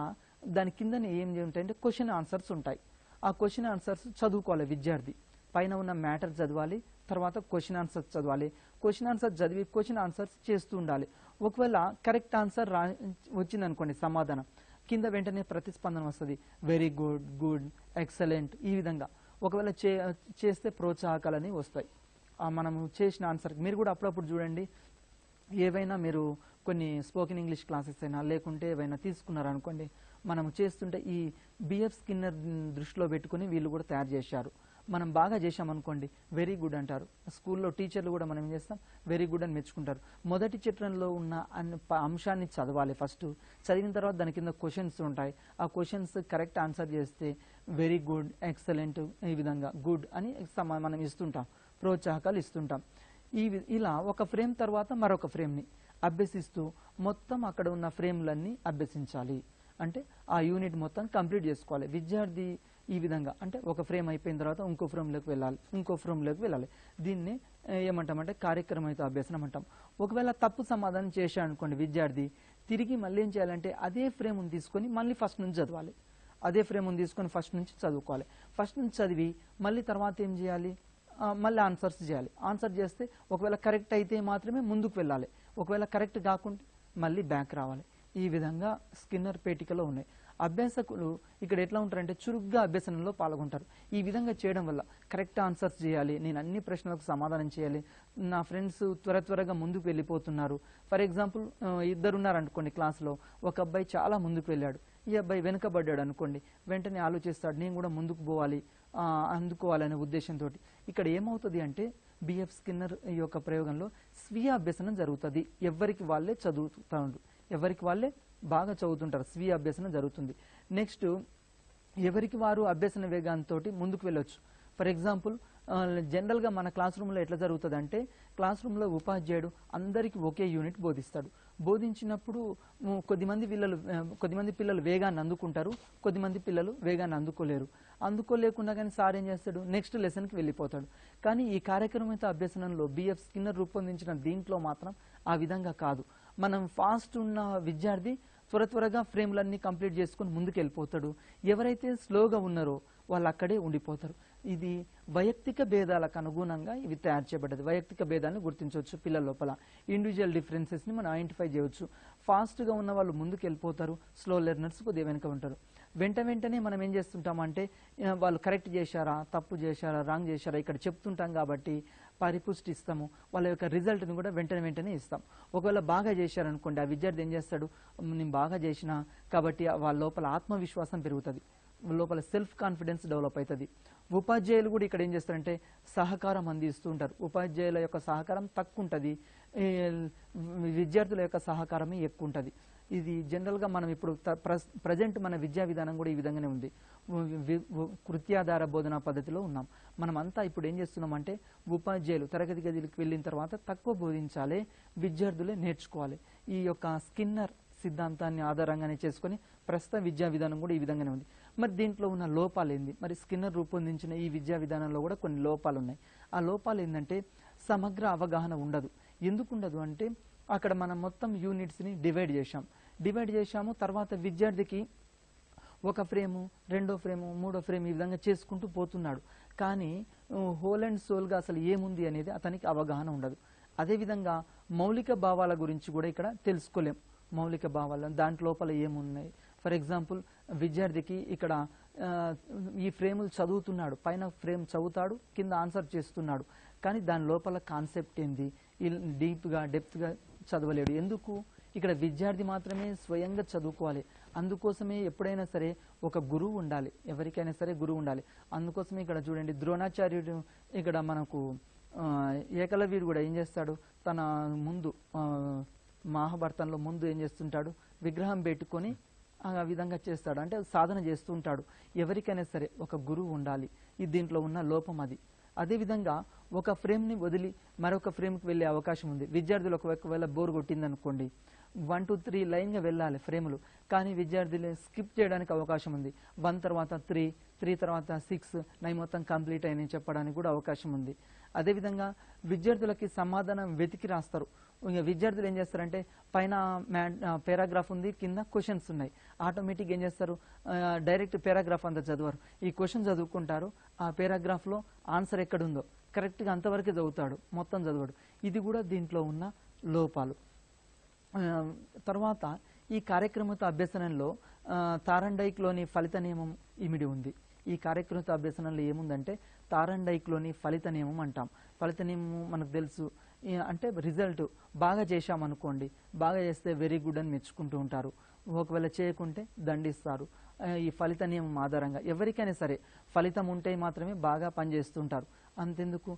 దాని కింద ఏం ఉంటాయంటే క్వశ్చన్ ఆన్సర్స్ ఉంటాయి. ఆ క్వశ్చన్ ఆన్సర్స్ చదువుకోవాలి విద్యార్థి. పైన ఉన్న మ్యాటర్ చదవాలి, తర్వాత క్వశ్చన్ ఆన్సర్స్ చదవాలి. క్వశ్చన్ ఆన్సర్స్ చదివి క్వశ్చన్ ఆన్సర్స్ చేస్తూ ఉండాలి. ఒకవేళ కరెక్ట్ ఆన్సర్ వచ్చిందనుకోండి సమాధానం, కింద వెంటనే ప్రతిస్పందన వస్తుంది, వెరీ గుడ్, గుడ్, ఎక్సలెంట్. ఈ విధంగా ఒకవేళ చేస్తే ప్రోత్సాహకాలని వస్తాయి. మనము చేసిన ఆన్సర్ మీరు కూడా అప్పుడప్పుడు చూడండి. ఏవైనా మీరు కొన్ని స్పోకెన్ ఇంగ్లీష్ క్లాసెస్ అయినా లేకుంటే ఏవైనా తీసుకున్నారనుకోండి, మనం చేస్తుంటే ఈ బిఎఫ్ స్కిన్నర్ దృష్టిలో పెట్టుకుని వీళ్ళు కూడా తయారు చేశారు. మనం బాగా చేశామనుకోండి వెరీ గుడ్ అంటారు. స్కూల్లో టీచర్లు కూడా మనం ఏం చేస్తాం, వెరీ గుడ్ అని మెచ్చుకుంటారు. మొదటి చిత్రంలో ఉన్న అంశాన్ని చదవాలి. ఫస్ట్ చదివిన తర్వాత దాని కింద క్వశ్చన్స్ ఉంటాయి. ఆ క్వశ్చన్స్ కరెక్ట్ ఆన్సర్ చేస్తే వెరీ గుడ్, ఎక్సలెంట్, ఈ విధంగా గుడ్ అని మనం ఇస్తుంటాం, ప్రోత్సాహకాలు ఇస్తుంటాం. ఇలా ఒక ఫ్రేమ్ తర్వాత మరొక ఫ్రేమ్ని అభ్యసిస్తూ మొత్తం అక్కడ ఉన్న ఫ్రేమ్లన్నీ అభ్యసించాలి. అంటే ఆ యూనిట్ మొత్తం కంప్లీట్ చేసుకోవాలి విద్యార్థి. ఈ విధంగా అంటే ఒక ఫ్రేమ్ అయిపోయిన తర్వాత ఇంకో ఫ్రేమ్లోకి వెళ్ళాలి. దీన్ని ఏమంటామంటే కార్యక్రమిత అభ్యసనం అంటాం. ఒకవేళ తప్పు సమాధానం చేశాడు అనుకోండి విద్యార్థి, తిరిగి మళ్ళీ ఏం చేయాలంటే అదే ఫ్రేమ్ని తీసుకొని మళ్ళీ ఫస్ట్ నుంచి చదవాలి. అదే ఫ్రేమ్ని తీసుకొని ఫస్ట్ నుంచి చదువుకోవాలి. ఫస్ట్ నుంచి చదివి మళ్ళీ తర్వాత ఏం చేయాలి, మళ్ళీ ఆన్సర్స్ చేయాలి. ఆన్సర్ చేస్తే ఒకవేళ కరెక్ట్ అయితే మాత్రమే ముందుకు వెళ్ళాలి, ఒకవేళ కరెక్ట్ కాకుంటే మళ్ళీ బ్యాక్ రావాలి. ఈ విధంగా స్కిన్నర్ పేటికలో ఉన్నాయి. అభ్యాసకులు ఇక్కడ ఎట్లా ఉంటారంటే చురుగ్గా అభ్యసనంలో పాల్గొంటారు. ఈ విధంగా చేయడం వల్ల కరెక్ట్ ఆన్సర్స్ చేయాలి, నేను అన్ని ప్రశ్నలకు సమాధానం చేయాలి, నా ఫ్రెండ్స్ త్వరగా ముందుకు వెళ్ళిపోతున్నారు. ఫర్ ఎగ్జాంపుల్ ఇద్దరు ఉన్నారనుకోండి క్లాస్లో, ఒక అబ్బాయి చాలా ముందుకు వెళ్ళాడు, ఈ అబ్బాయి వెనుకబడ్డాడు అనుకోండి, వెంటనే ఆలోచిస్తాడు నేను కూడా ముందుకు పోవాలి, అందుకోవాలనే ఉద్దేశంతో. ఇక్కడ ఏమవుతుంది అంటే బిఎఫ్ స్కిన్నర్ యొక్క ప్రయోగంలో స్వీయ అభ్యసనం జరుగుతుంది. ఎవరికి వాళ్ళే చదువుతారు, ఎవరికి వాళ్ళే బాగా చదువుతుంటారు, స్వీయ అభ్యసనం జరుగుతుంది. నెక్స్ట్ ఎవరికి వారు అభ్యసన వేగంతో ముందుకు వెళ్ళొచ్చు. ఫర్ ఎగ్జాంపుల్ జనరల్గా మన క్లాస్ రూమ్లో ఎట్లా జరుగుతుంది అంటే క్లాస్ రూమ్లో ఉపాధ్యాయుడు అందరికీ ఒకే యూనిట్ బోధిస్తాడు. బోధించినప్పుడు కొద్దిమంది పిల్లలు వేగాన్ని అందుకుంటారు, కొద్దిమంది పిల్లలు వేగాన్ని అందుకోలేకుండా కానీ సార్ ఏం చేస్తాడు, నెక్స్ట్ లెసన్కి వెళ్ళిపోతాడు. కానీ ఈ కార్యక్రమిత అభ్యసనంలో బిఎఫ్ స్కిన్నర్ రూపొందించిన దీంట్లో మాత్రం ఆ విధంగా కాదు. మనం ఫాస్ట్ ఉన్న విద్యార్థి త్వరగా ఫ్రేమ్లన్నీ కంప్లీట్ చేసుకుని ముందుకు వెళ్ళిపోతాడు. ఎవరైతే స్లోగా ఉన్నారో వాళ్ళు అక్కడే ఉండిపోతారు. ఇది వైయక్తిక భేదాలకు అనుగుణంగా ఇవి తయారు చేయబడ్డది. వైయక్తిక భేదాలను గుర్తించవచ్చు పిల్లల లోపల, ఇండివిజువల్ డిఫరెన్సెస్ని మనం ఐడెంటిఫై చేయవచ్చు. ఫాస్ట్గా ఉన్న వాళ్ళు ముందుకు వెళ్ళిపోతారు, స్లో లెర్నర్స్ కొద్దిగా వెనుక ఉంటారు. వెంటనే మనం ఏం చేస్తుంటామంటే వాళ్ళు కరెక్ట్ చేశారా, తప్పు చేశారా, రాంగ్ చేశారా ఇక్కడ చెప్తుంటాం కాబట్టి పరిపుష్టి ఇస్తాము. వాళ్ళ యొక్క రిజల్ట్ని కూడా వెంటనే ఇస్తాం. ఒకవేళ బాగా చేశారనుకోండి, ఆ విద్యార్థి ఏం చేస్తాడు, నేను బాగా చేసినా కాబట్టి వాళ్ళ లోపల ఆత్మవిశ్వాసం పెరుగుతుంది, లోపల సెల్ఫ్ కాన్ఫిడెన్స్ డెవలప్ అవుతుంది. ఉపాధ్యాయులు కూడా ఇక్కడ ఏం చేస్తారంటే సహకారం అందిస్తూ ఉంటారు. ఉపాధ్యాయుల యొక్క సహకారం తక్కువ ఉంటుంది, విద్యార్థుల యొక్క సహకారమే ఎక్కువ ఉంటుంది. ఇది జనరల్గా మనం ఇప్పుడు ప్రజెంట్ మన విద్యా విధానం కూడా ఈ విధంగానే ఉంది. కృత్యాధార బోధనా పద్ధతిలో ఉన్నాం. మనం అంతా ఇప్పుడు ఏం చేస్తున్నామంటే ఉపాధ్యాయులు తరగతి గదికి వెళ్ళిన తర్వాత తక్కువ బోధించాలి, విద్యార్థులే నేర్చుకోవాలి. ఈ యొక్క స్కిన్నర్ సిద్ధాంతాన్ని ఆధారంగానే చేసుకొని ప్రస్తుత విద్యా విధానం కూడా ఈ విధంగానే ఉంది. మరి దీంట్లో ఉన్న లోపాలు ఏంది? మరి స్కిన్నర్ రూపొందించిన ఈ విద్యా విధానంలో కూడా కొన్ని లోపాలు ఉన్నాయి. ఆ లోపాలు ఏంటంటే సమగ్ర అవగాహన ఉండదు. ఎందుకు ఉండదు అంటే అక్కడ మనం మొత్తం యూనిట్స్ని డివైడ్ చేశాము. తర్వాత విద్యార్థికి ఒక ఫ్రేము, రెండో ఫ్రేము, మూడో ఫ్రేమ్ ఈ విధంగా చేసుకుంటూ పోతున్నాడు. కానీ హోల్ అండ్ సోల్గా అసలు ఏముంది అనేది అతనికి అవగాహన ఉండదు. అదేవిధంగా మౌలిక భావాల గురించి కూడా ఇక్కడ తెలుసుకోలేం. మౌలిక భావాలు దాంట్ లోపల ఏమున్నాయి. ఫర్ ఎగ్జాంపుల్ విద్యార్థికి ఇక్కడ ఈ ఫ్రేములు చదువుతున్నాడు, పైన ఫ్రేమ్ చదువుతాడు, కింద ఆన్సర్ చేస్తున్నాడు. కానీ దాని లోపల కాన్సెప్ట్ ఏంది డెప్త్గా చదవలేడు. ఎందుకు? ఇక్కడ విద్యార్థి మాత్రమే స్వయంగా చదువుకోవాలి. అందుకోసమే ఎప్పుడైనా సరే ఒక గురువు ఉండాలి, ఎవరికైనా సరే గురువు ఉండాలి. అందుకోసమే ఇక్కడ చూడండి, ద్రోణాచార్యుడు ఇక్కడ మనకు ఏకలవ్యుడు కూడా ఏం చేస్తాడు, తన ముందు మహాభారతంలో ముందు ఏం చేస్తుంటాడు, విగ్రహం పెట్టుకొని ఆ విధంగా చేస్తాడు, అంటే సాధన చేస్తూ ఉంటాడు. ఎవరికైనా సరే ఒక గురువు ఉండాలి. ఇది దీంట్లో ఉన్న లోపం అది. అదేవిధంగా ఒక ఫ్రేమ్ని వదిలి మరొక ఫ్రేమ్కి వెళ్ళే అవకాశం ఉంది. విద్యార్థులు ఒకవేళ బోర్ కొట్టిందనుకోండి, 1 2 3 లైన్గా వెళ్ళాలి ఫ్రేములు, కానీ విద్యార్థులు స్కిప్ చేయడానికి అవకాశం ఉంది. 1 తర్వాత 3 తర్వాత 6 మొత్తం కంప్లీట్ అయినాయి చెప్పడానికి కూడా అవకాశం ఉంది. అదేవిధంగా విద్యార్థులకి సమాధానం వెతికి రాస్తారు. ఇంకా విద్యార్థులు ఏం చేస్తారంటే పైన పారాగ్రాఫ్ ఉంది, కింద క్వశ్చన్స్ ఉన్నాయి. ఆటోమేటిక్ ఏం చేస్తారు, డైరెక్ట్ పారాగ్రాఫ్ అంతా చదవరు, ఈ క్వశ్చన్ చదువుకుంటారు. ఆ పారాగ్రాఫ్లో ఆన్సర్ ఎక్కడుందో కరెక్ట్గా అంతవరకే చదువుతాడు, మొత్తం చదవడు. ఇది కూడా దీంట్లో ఉన్న లోపాలు. తర్వాత ఈ కార్యక్రమత అభ్యసనంలో తారండైక్లోని ఫలిత నియమం ఇమిడి ఉంది. ఈ కార్యక్రమత అభ్యసనంలో ఏముందంటే తారండైక్లోని ఫలిత నియమం అంటాం. ఫలిత నియమం మనకు తెలుసు, అంటే రిజల్ట్ బాగా చేశామనుకోండి, బాగా చేస్తే వెరీ గుడ్ అని మెచ్చుకుంటూ ఉంటారు, ఒకవేళ చేయకుంటే దండిస్తారు. ఈ ఫలిత నియమం ఆధారంగా ఎవరికైనా సరే ఫలితం ఉంటే మాత్రమే బాగా పనిచేస్తుంటారు. అంతెందుకు,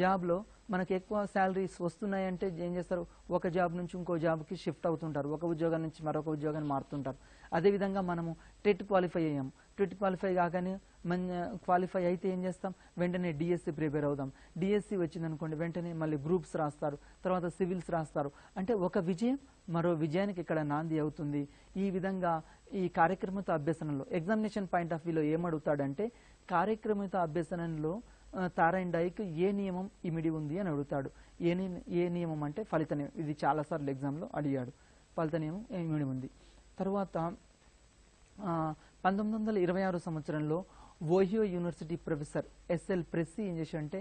జాబ్లో మనకు ఎక్కువ శాలరీస్ వస్తున్నాయంటే ఏం చేస్తారు, ఒక జాబ్ నుంచి ఇంకో జాబ్కి షిఫ్ట్ అవుతుంటారు, ఒక ఉద్యోగం నుంచి మరొక ఉద్యోగాన్ని మారుతుంటారు. అదేవిధంగా మనము టెట్ క్వాలిఫై అయ్యాము, టెట్ క్వాలిఫై కాగానే క్వాలిఫై అయితే ఏం చేస్తాం, వెంటనే డిఎస్సి ప్రిపేర్ అవుదాం. డిఎస్సి వచ్చిందనుకోండి, వెంటనే మళ్ళీ గ్రూప్స్ రాస్తారు, తర్వాత సివిల్స్ రాస్తారు. అంటే ఒక విజయం మరో విజయానికి ఇక్కడ నాంది అవుతుంది. ఈ విధంగా ఈ కార్యక్రమిత అభ్యసనంలో ఎగ్జామినేషన్ పాయింట్ ఆఫ్ వ్యూలో ఏమడుగుతాడంటే, కార్యక్రమిత అభ్యసనంలో తారండైక్ ఏ నియమం ఇమిడి ఉంది అని అడుగుతాడు. ఏ నియమం అంటే ఫలిత నియమం. ఇది చాలాసార్లు ఎగ్జామ్లో అడిగాడు, ఫలిత నియమం ఇమిడి ఉంది. తర్వాత 1926 సంవత్సరంలో ఓహియో యూనివర్సిటీ ప్రొఫెసర్ ఎస్ఎల్ ప్రెస్సీ ఏం చేశాడంటే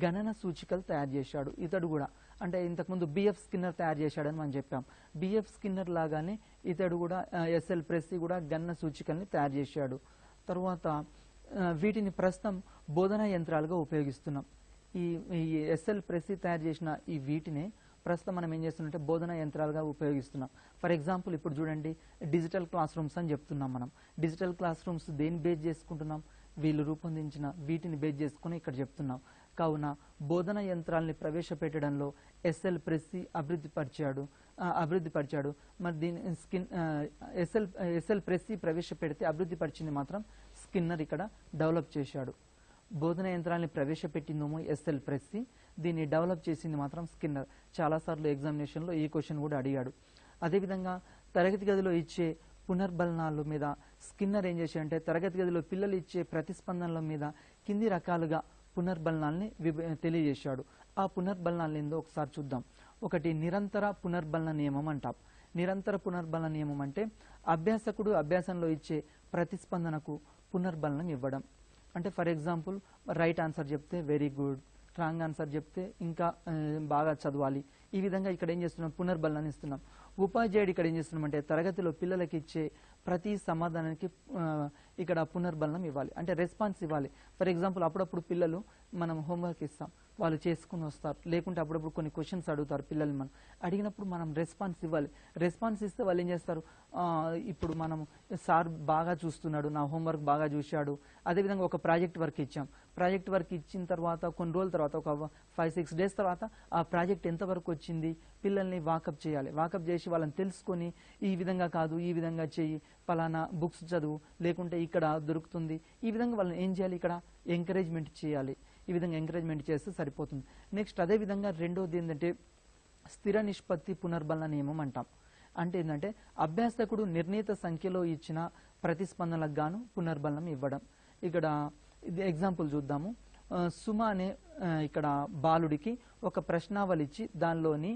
గణన సూచికలు తయారు చేశాడు. ఇతడు కూడా అంటే ఇంతకుముందు బిఎఫ్ స్కిన్నర్ తయారు చేశాడని మనం చెప్పాం. బిఎఫ్ స్కిన్నర్ లాగానే ఇతడు కూడా ఎస్ఎల్ ప్రెస్సీ కూడా గణన సూచికల్ని తయారు చేశాడు. తర్వాత వీటిని ప్రస్తుతం బోధనా యంత్రాలుగా ఉపయోగిస్తున్నాం. ఈ ఎస్ఎల్ ప్రెస్సీ తయారు చేసిన ఈ వీటిని ప్రస్తుతం మనం ఏం చేస్తున్నామంటే బోధనా యంత్రాలుగా ఉపయోగిస్తున్నాం. ఫర్ ఎగ్జాంపుల్ ఇప్పుడు చూడండి, డిజిటల్ క్లాస్ రూమ్స్ అని చెప్తున్నాం మనం. డిజిటల్ క్లాస్ రూమ్స్ దేని బేస్ చేసుకుంటున్నాం, వీళ్ళు రూపొందించిన వీటిని బేస్ చేసుకుని ఇక్కడ చెప్తున్నాం. కావున బోధన యంత్రాలని ప్రవేశపెట్టడంలో ఎస్ఎల్ ప్రెస్సీ అభివృద్ధి పరిచాడు. మరి దీని ఎస్ఎల్ ప్రెస్సీ ప్రవేశపెడితే అభివృద్ధి పరిచింది మాత్రం స్కిన్నర్ ఇక్కడ డెవలప్ చేశాడు. బోధన యంత్రాన్ని ప్రవేశపెట్టిందేమో ఎస్ఎల్ ప్రెస్సీ, దీన్ని డెవలప్ చేసింది మాత్రం స్కిన్నర్. చాలాసార్లు ఎగ్జామినేషన్లో ఈ క్వశ్చన్ కూడా అడిగాడు. అదేవిధంగా తరగతి గదిలో ఇచ్చే పునర్బలనాల మీద స్కిన్నర్ ఏం చేశాడంటే తరగతి గదిలో పిల్లలు ఇచ్చే ప్రతిస్పందనల మీద కింది రకాలుగా పునర్బలనాల్ని తెలియజేశాడు. ఆ పునర్బలనాలు ఏందో ఒకసారి చూద్దాం. ఒకటి నిరంతర పునర్బలన నియమం అంటాం. నిరంతర పునర్బలన నియమం అంటే అభ్యాసకుడు అభ్యాసంలో ఇచ్చే ప్రతిస్పందనకు పునర్బలనం ఇవ్వడం. అంటే ఫర్ ఎగ్జాంపుల్ రైట్ ఆన్సర్ చెప్తే వెరీ గుడ్, రాంగ్ ఆన్సర్ చెప్తే ఇంకా బాగా చదవాలి. ఈ విధంగా ఇక్కడ ఏం చేస్తున్నాం, పునర్బలనాన్ని ఇస్తున్నాం. ఉపాధ్యాయుడు ఇక్కడ ఏం చేస్తున్నాం అంటే తరగతిలో పిల్లలకి ఇచ్చే ప్రతి సమాధానానికి ఇక్కడ పునర్బలనం ఇవ్వాలి, అంటే రెస్పాన్స్ ఇవ్వాలి. ఫర్ ఎగ్జాంపుల్ అప్పుడప్పుడు పిల్లలు మనం హోంవర్క్ ఇస్తాం, వాళ్ళు చేసుకుని వస్తారు, లేకుంటే అప్పుడప్పుడు కొన్ని క్వశ్చన్స్ అడుగుతారు పిల్లలు. మనం అడిగినప్పుడు మనం రెస్పాన్స్ ఇవ్వాలి. రెస్పాన్స్ ఇస్తే వాళ్ళు ఏం చేస్తారు, ఇప్పుడు మనం సార్ బాగా చూస్తున్నాడు, నా హోంవర్క్ బాగా చూశాడు. అదేవిధంగా ఒక ప్రాజెక్ట్ వర్క్ ఇచ్చాం, ప్రాజెక్ట్ వర్క్ ఇచ్చిన తర్వాత కొన్ని రోజుల తర్వాత ఒక 5-6 days తర్వాత ఆ ప్రాజెక్ట్ ఎంతవరకు వచ్చింది పిల్లల్ని వాకప్ చేయాలి. వాకప్ చేసి వాళ్ళని తెలుసుకొని ఈ విధంగా కాదు, ఈ విధంగా చెయ్యి, ఫలానా బుక్స్ చదువు, లేకుంటే ఇక్కడ దొరుకుతుంది. ఈ విధంగా వాళ్ళని ఏం చేయాలి, ఇక్కడ ఎంకరేజ్మెంట్ చేయాలి. ఈ విధంగా ఎంకరేజ్మెంట్ చేస్తే సరిపోతుంది. నెక్స్ట్ అదేవిధంగా రెండోది ఏంటంటే స్థిర నిష్పత్తి పునర్బలన నియమం అంటాం. అంటే ఏంటంటే అభ్యాసకుడు నిర్ణీత సంఖ్యలో ఇచ్చిన ప్రతిస్పందనలకు గాను పునర్బలనం ఇవ్వడం. ఇక్కడ ఇది ఎగ్జాంపుల్ చూద్దాము. సుమ అనే ఇక్కడ బాలుడికి ఒక ప్రశ్నావళి ఇచ్చి దానిలోని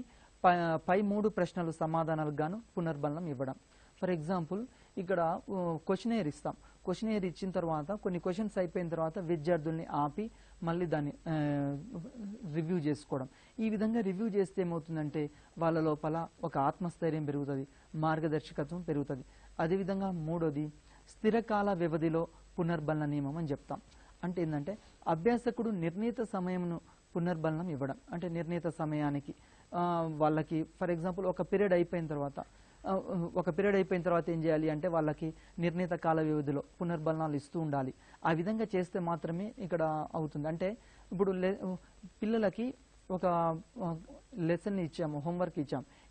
పై 3 ప్రశ్నలు సమాధానాలకు గాను పునర్బలనం ఇవ్వడం. ఫర్ ఎగ్జాంపుల్ ఇక్కడ క్వశ్చనేర్ ఇస్తాం. క్వశ్చనేర్ ఇచ్చిన తర్వాత కొన్ని క్వశ్చన్స్ అయిపోయిన తర్వాత విద్యార్థుల్ని ఆపి మళ్ళీ దాన్ని రివ్యూ చేసుకోవడం. ఈ విధంగా రివ్యూ చేస్తే ఏమవుతుందంటే వాళ్ళ లోపల ఒక ఆత్మస్థైర్యం పెరుగుతుంది, మార్గదర్శకత్వం పెరుగుతుంది. అదేవిధంగా మూడోది స్థిరకాల వ్యవధిలో పునర్బలన నియమం అని చెప్తాం. అంటే ఏంటంటే అభ్యాసకుడు నిర్ణీత సమయంను పునర్బలనం ఇవ్వడం. అంటే నిర్ణీత సమయానికి వాళ్ళకి ఫర్ ఎగ్జాంపుల్ ఒక పీరియడ్ అయిపోయిన తర్వాత ఏం చేయాలి అంటే వాళ్ళకి నిర్ణీత కాల వ్యవధిలో పునర్బలనాలు ఇస్తూ ఉండాలి. ఆ విధంగా చేస్తే మాత్రమే ఇక్కడ అవుతుంది. అంటే ఇప్పుడు పిల్లలకి ఒక లెసన్ ఇచ్చాము, హోంవర్క్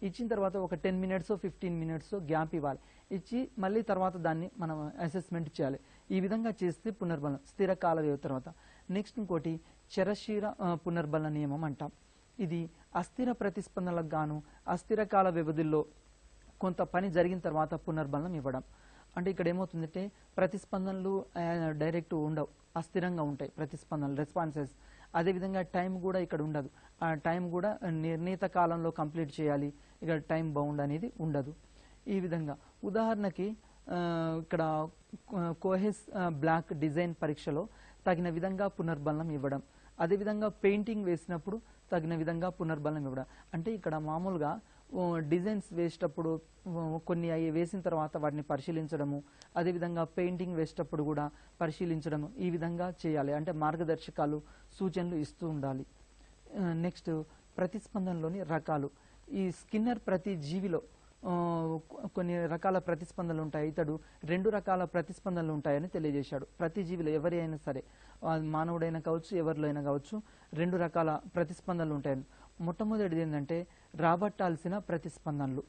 ఇచ్చిన తర్వాత ఒక 10 minutes 15 minutes గ్యాప్ ఇవ్వాలి. ఇచ్చి మళ్ళీ తర్వాత దాన్ని మనం అసెస్మెంట్ చేయాలి. ఈ విధంగా చేస్తే పునర్బలనం స్థిర కాల వ్యవధి. తర్వాత నెక్స్ట్ ఇంకోటి చరశీర పునర్బలన నియమం అంటాం. ఇది అస్థిర ప్రతిస్పందనలకు గాను అస్థిర కాల వ్యవధిలో కొంత పని జరిగిన తర్వాత పునర్బలనం ఇవ్వడం. అంటే ఇక్కడ ఏమవుతుందంటే ప్రతిస్పందనలు డైరెక్ట్ ఉండవు, అస్థిరంగా ఉంటాయి ప్రతిస్పందనలు, రెస్పాన్సెస్. అదేవిధంగా టైం కూడా ఇక్కడ ఉండదు. ఆ టైం కూడా నిర్ణీత కాలంలో కంప్లీట్ చేయాలి, ఇక్కడ టైం బౌండ్ అనేది ఉండదు. ఈ విధంగా ఉదాహరణకి ఇక్కడ కోహెస్ బ్లాక్ డిజైన్ పరీక్షలో తగిన విధంగా పునర్బలనం ఇవ్వడం. అదేవిధంగా పెయింటింగ్ వేసినప్పుడు తగిన విధంగా పునర్బలనం ఇవ్వడం. అంటే ఇక్కడ మామూలుగా డిజైన్స్ వేసేటప్పుడు కొన్ని వేసిన తర్వాత వాటిని పరిశీలించడము, అదేవిధంగా పెయింటింగ్ వేసేటప్పుడు కూడా పరిశీలించడము, ఈ విధంగా చేయాలి. అంటే మార్గదర్శకాలు, సూచనలు ఇస్తూ ఉండాలి. నెక్స్ట్ ప్రతిస్పందనలోని రకాలు. ఈ స్కిన్నర్ ప్రతి జీవిలో కొన్ని రకాల ప్రతిస్పందనలు ఉంటాయి. ఇతడు 2 రకాల ప్రతిస్పందనలు ఉంటాయని తెలియజేశాడు. ప్రతి జీవిలో ఎవరి అయినా సరే, మానవుడైనా కావచ్చు, ఎవరిలో అయినా కావచ్చు, 2 రకాల ప్రతిస్పందనలు ఉంటాయని. మొట్టమొదటిది ఏంటంటే రాబట్టాల్సిన ప్రతిస్పందనలు.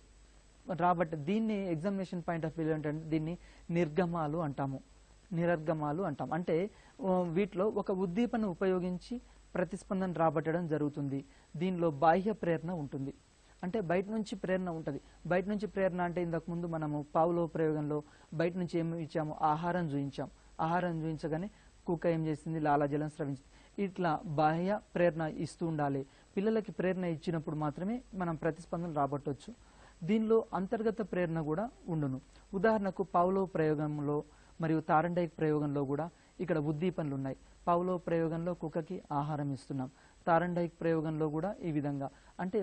దీన్ని ఎగ్జామినేషన్ పాయింట్ ఆఫ్ వ్యూ ఏంటంటే దీన్ని నిర్గమాలు అంటాము, నిరర్గమాలు అంటాం. అంటే వీటిలో ఒక ఉద్దీపన ఉపయోగించి ప్రతిస్పందన రాబట్టడం జరుగుతుంది. దీనిలో బాహ్య ప్రేరణ ఉంటుంది. అంటే బయట నుంచి ప్రేరణ ఉంటుంది. బయట నుంచి ప్రేరణ అంటే ఇంతకుముందు మనము పావులో ప్రయోగంలో బయట నుంచి ఏమి ఇచ్చాము, ఆహారం చూయించాం. ఆహారం చూయించగానే కుక్క ఏం చేసింది, లాలాజలం స్రవించింది. ఇట్లా బాహ్య ప్రేరణ ఇస్తూ ఉండాలి. పిల్లలకి ప్రేరణ ఇచ్చినప్పుడు మాత్రమే మనం ప్రతిస్పందన రాబట్టవచ్చు. దీనిలో అంతర్గత ప్రేరణ కూడా ఉండును. ఉదాహరణకు పావులో ప్రయోగంలో మరియు తారండైక్ ప్రయోగంలో కూడా ఇక్కడ ఉద్దీపనలు ఉన్నాయి. పావులో ప్రయోగంలో కుక్కకి ఆహారం ఇస్తున్నాం, తారండైక్ ప్రయోగంలో కూడా ఈ విధంగా. అంటే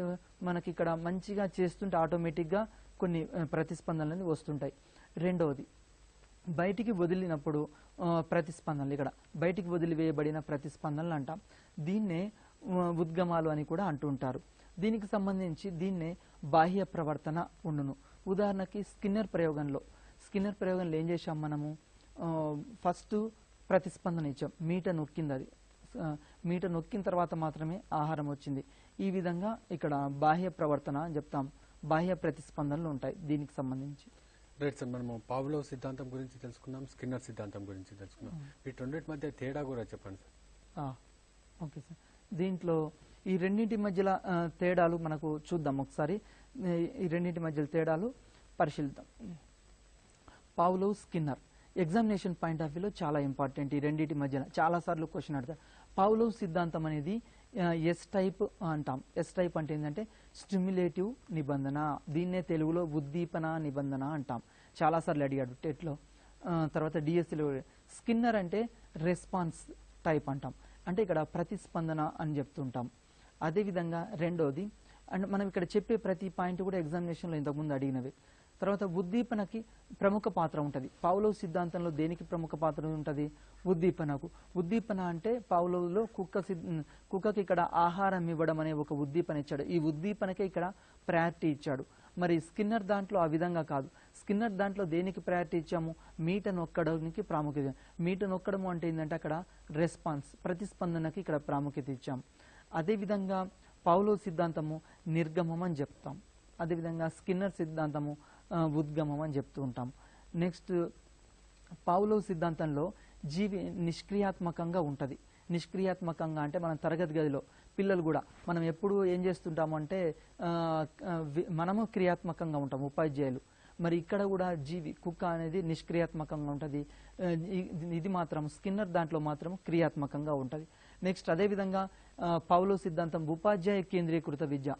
మనకి ఇక్కడ మంచిగా చేస్తుంటే ఆటోమేటిక్గా కొన్ని ప్రతిస్పందనలు వస్తుంటాయి. రెండవది బయటికి వదిలినప్పుడు ప్రతిస్పందనలు, ఇక్కడ బయటికి వదిలివేయబడిన ప్రతిస్పందనలు అంటాం. దీన్నే ఉద్గమాలు అని కూడా అంటుంటారు. దీనికి సంబంధించి దీన్నే బాహ్య ప్రవర్తన ఉండును. ఉదాహరణకి స్కిన్నర్ ప్రయోగంలో ఏం చేశాం మనము, ఫస్ట్ ప్రతిస్పందన ఇచ్చాం, మీట నొక్కింది. అది మీట నొక్కిన తర్వాత మాత్రమే ఆహారం వచ్చింది. ఈ విధంగా ఇక్కడ బాహ్య ప్రవర్తన అని చెప్తాం. బాహ్య ప్రతిస్పందనలు ఉంటాయి దీనికి సంబంధించి. రైట్ సార్, మనము పావ్లోవ్ సిద్ధాంతం గురించి తెలుసుకున్నాం, స్కిన్నర్ సిద్ధాంతం గురించి తెలుసుకున్నాం. వీటి రెండింటి మధ్య తేడా కూడా చెప్పండి సార్. ఓకే సార్, దీంట్లో ఈ రెండింటి మధ్యలో తేడాలు మనకు చూద్దాం ఒకసారి. ఈ రెండింటి మధ్యలో తేడాలు పరిశీలిద్దాం. Pavlov, Skinner examination point of వ్యూలో చాలా ఇంపార్టెంట్. ఈ రెండింటి మధ్యన చాలాసార్లు క్వశ్చన్ అడతారు. పావ్లోవ్ సిద్ధాంతం అనేది ఎస్ టైప్ అంటాం. ఎస్ టైప్ అంటే ఏంటంటే స్టిమ్యులేటివ్ నిబంధన, దీన్నే తెలుగులో ఉద్దీపన నిబంధన అంటాం. చాలాసార్లు అడిగాడు టెట్లో. తర్వాత డిఎస్సిలో. స్కిన్నర్ అంటే రెస్పాన్స్ టైప్ అంటాం. అంటే ఇక్కడ ప్రతిస్పందన అని చెప్తుంటాం. అదేవిధంగా రెండోది, అండ్ మనం ఇక్కడ చెప్పే ప్రతి పాయింట్ కూడా ఎగ్జామినేషన్లో ఇంతకుముందు అడిగినవి. తర్వాత ఉద్దీపనకి ప్రముఖ పాత్ర ఉంటుంది. పావ్లోవ్ సిద్ధాంతంలో దేనికి ప్రముఖ పాత్ర ఉంటుంది? ఉద్దీపనకు. ఉద్దీపన అంటే పావ్లోవ్లో కుక్కకి ఇక్కడ ఆహారం ఇవ్వడం అనే ఒక ఉద్దీపన ఇచ్చాడు. ఈ ఉద్దీపనకే ఇక్కడ ప్రయారిటీ ఇచ్చాడు. మరి స్కిన్నర్ దాంట్లో ఆ విధంగా కాదు. స్కిన్నర్ దాంట్లో దేనికి ప్రయారిటీ ఇచ్చాము? మీట నొక్కడానికి ప్రాముఖ్యత. మీట నొక్కడము అంటే ఏంటంటే అక్కడ రెస్పాన్స్, ప్రతిస్పందనకి ఇక్కడ ప్రాముఖ్యత ఇచ్చాము. అదేవిధంగా పావ్లోవ్ సిద్ధాంతము నిర్గమం అని చెప్తాం. అదేవిధంగా స్కిన్నర్ సిద్ధాంతము ఉద్గమం అని చెప్తూ ఉంటాం. నెక్స్ట్, పావ్లోవ్ సిద్ధాంతంలో జీవి నిష్క్రియాత్మకంగా ఉంటుంది. నిష్క్రియాత్మకంగా అంటే మనం తరగతి గదిలో పిల్లలు కూడా మనం ఎప్పుడు ఏం చేస్తుంటాము అంటే మనము క్రియాత్మకంగా ఉంటాం ఉపాధ్యాయులు. మరి ఇక్కడ కూడా జీవి కుక్క అనేది నిష్క్రియాత్మకంగా ఉంటుంది. ఇది మాత్రం స్కిన్నర్ దాంట్లో మాత్రం క్రియాత్మకంగా ఉంటుంది. నెక్స్ట్, అదేవిధంగా పావ్లోవ్ సిద్ధాంతం ఉపాధ్యాయ కేంద్రీకృత విద్య.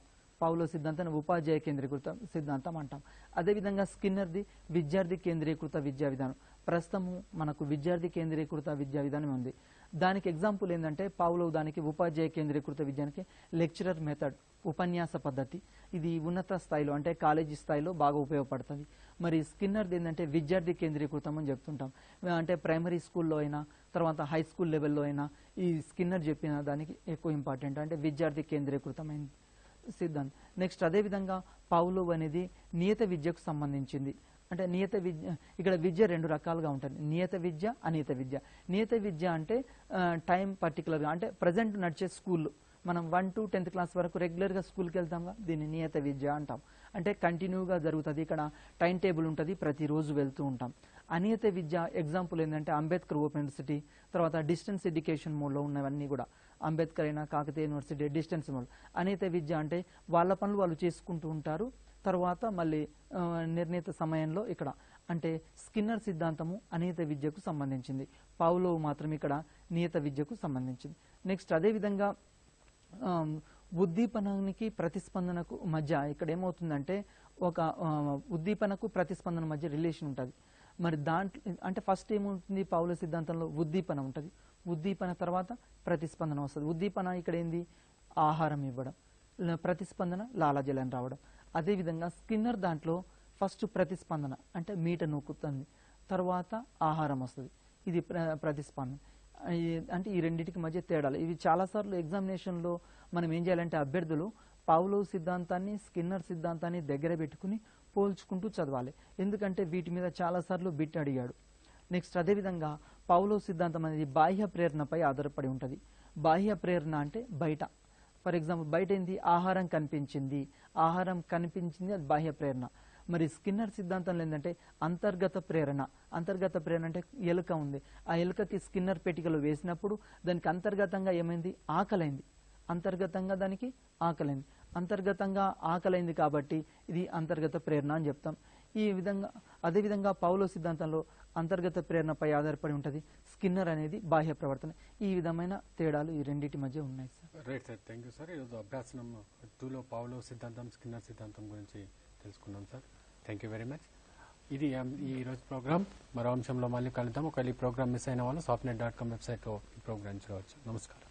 పావ్లోవ్ సిద్ధాంతాన్ని ఉపాధ్యాయ కేంద్రీకృత సిద్ధాంతం అంటాం. అదేవిధంగా స్కిన్నర్ది విద్యార్థి కేంద్రీకృత విద్యా విధానం. ప్రస్తుతము మనకు విద్యార్థి కేంద్రీకృత విద్యా విధానం ఉంది. దానికి ఎగ్జాంపుల్ ఏంటంటే పావ్లోవ్ దానికి ఉపాధ్యాయ కేంద్రీకృత విద్యానికి లెక్చరర్ మెథడ్, ఉపన్యాస పద్ధతి, ఇది ఉన్నత స్థాయిలో అంటే కాలేజీ స్థాయిలో బాగా ఉపయోగపడుతుంది. మరి స్కిన్నర్ది ఏంటంటే విద్యార్థి కేంద్రీకృతం అని చెప్తుంటాం. అంటే ప్రైమరీ స్కూల్లో అయినా తర్వాత హై స్కూల్ లెవెల్లో అయినా ఈ స్కిన్నర్ చెప్పిన దానికి ఎక్కువ ఇంపార్టెంట్, అంటే విద్యార్థి కేంద్రీకృతమైన సిద్ధాంతం. నెక్స్ట్, అదేవిధంగా పావ్లోవ్ అనేది నియత విద్యకు సంబంధించింది. అంటే నియత విద్య, ఇక్కడ విద్య రెండు రకాలుగా ఉంటుంది, నియత విద్య, అనియత విద్య. నియత విద్య అంటే టైం పర్టికులర్గా, అంటే ప్రజెంట్ నడిచే స్కూల్లో మనం 1 to 10th క్లాస్ వరకు రెగ్యులర్గా స్కూల్కి వెళ్తాంగా, దీన్ని నియత విద్య అంటాం. అంటే కంటిన్యూగా జరుగుతుంది, ఇక్కడ టైం టేబుల్ ఉంటుంది, ప్రతిరోజు వెళ్తూ ఉంటాం. అనియత విద్య ఎగ్జాంపుల్ ఏంటంటే అంబేద్కర్ ఓపెన్ యూనివర్సిటీ, తర్వాత డిస్టెన్స్ ఎడ్యుకేషన్ మోడ్లో ఉన్నవన్నీ కూడా. అంబేద్కర్ అయినా కాకతీయ యూనివర్సిటీ డిస్టెన్స్ మోడ్. అనియత విద్య అంటే వాళ్ళ పనులు వాళ్ళు చేసుకుంటూ ఉంటారు, తర్వాత మళ్ళీ నిర్ణీత సమయంలో ఇక్కడ. అంటే స్కిన్నర్ సిద్ధాంతము అనియత విద్యకు సంబంధించింది, పావ్లోవ్ మాత్రం ఇక్కడ నియత విద్యకు సంబంధించింది. నెక్స్ట్, అదేవిధంగా ఉద్దీపనకి ప్రతిస్పందనకు మధ్య ఇక్కడ ఏమవుతుందంటే ఒక ఉద్దీపనకు ప్రతిస్పందన మధ్య రిలేషన్ ఉంటుంది. మరి దాంట్లో అంటే ఫస్ట్ ఏముంటుంది పావ్లోవ్ సిద్ధాంతంలో? ఉద్దీపన ఉంటుంది. ఉద్దీపన తర్వాత ప్రతిస్పందన వస్తుంది. ఉద్దీపన ఇక్కడ ఏంది? ఆహారం ఇవ్వడం. ప్రతిస్పందన లాలాజలం రావడం. అదేవిధంగా స్కిన్నర్ దాంట్లో ఫస్ట్ ప్రతిస్పందన అంటే మీట నొక్కుతుంది, తర్వాత ఆహారం వస్తుంది, ఇది ప్రతిస్పందన. అంటే ఈ రెండింటికి మధ్య తేడాలు ఇవి. చాలాసార్లు ఎగ్జామినేషన్లో మనం ఏం చేయాలంటే అభ్యర్థులు పావ్లోవ్ సిద్ధాంతాన్ని స్కిన్నర్ సిద్ధాంతాన్ని దగ్గర పెట్టుకుని పోల్చుకుంటూ చదవాలి, ఎందుకంటే వీటి మీద చాలాసార్లు బిట్ అడిగాడు. నెక్స్ట్, అదేవిధంగా పావ్లోవ్ సిద్ధాంతం అనేది బాహ్య ప్రేరణపై ఆధారపడి ఉంటుంది. బాహ్య ప్రేరణ అంటే బయట, ఫర్ ఎగ్జాంపుల్ బయట ఏంది? ఆహారం కనిపించింది, ఆహారం కనిపించింది, అది బాహ్య ప్రేరణ. మరి స్కిన్నర్ సిద్ధాంతంలో ఏంటంటే అంతర్గత ప్రేరణ. అంతర్గత ప్రేరణ అంటే ఎలుక ఉంది, ఆ ఎలుకకి స్కిన్నర్ పెట్టికలు వేసినప్పుడు దానికి అంతర్గతంగా ఏమైంది? ఆకలైంది. అంతర్గతంగా దానికి ఆకలైంది. అంతర్గతంగా ఆకలైంది కాబట్టి ఇది అంతర్గత ప్రేరణ అని చెప్తాం. ఈ విధంగా అదేవిధంగా పావ్లోవ్ సిద్ధాంతంలో అంతర్గత ప్రేరణపై ఆధారపడి ఉంటుంది, స్కిన్నర్ అనేది బాహ్య ప్రవర్తన. ఈ విధమైన తేడాలు ఈ రెండింటి మధ్య ఉన్నాయి sir. Right sir, thank you sir. ఈరోజు అభ్యాసనం 2లో పావ్లోవ్ సిద్ధాంతం, స్కిన్నర్ సిద్ధాంతం గురించి తెలుసుకున్నాం sir. Thank you very much. ఇది ఈ రోజు ప్రోగ్రామ్. మరో అంశంలో మళ్ళీ కలుద్దాం. ఒకవేళ ఈ ప్రోగ్రామ్ మిస్ అయిన వాళ్ళు softnet.com వెబ్సైట్లో ఈ ప్రోగ్రామ్ చూడవచ్చు. నమస్కారం.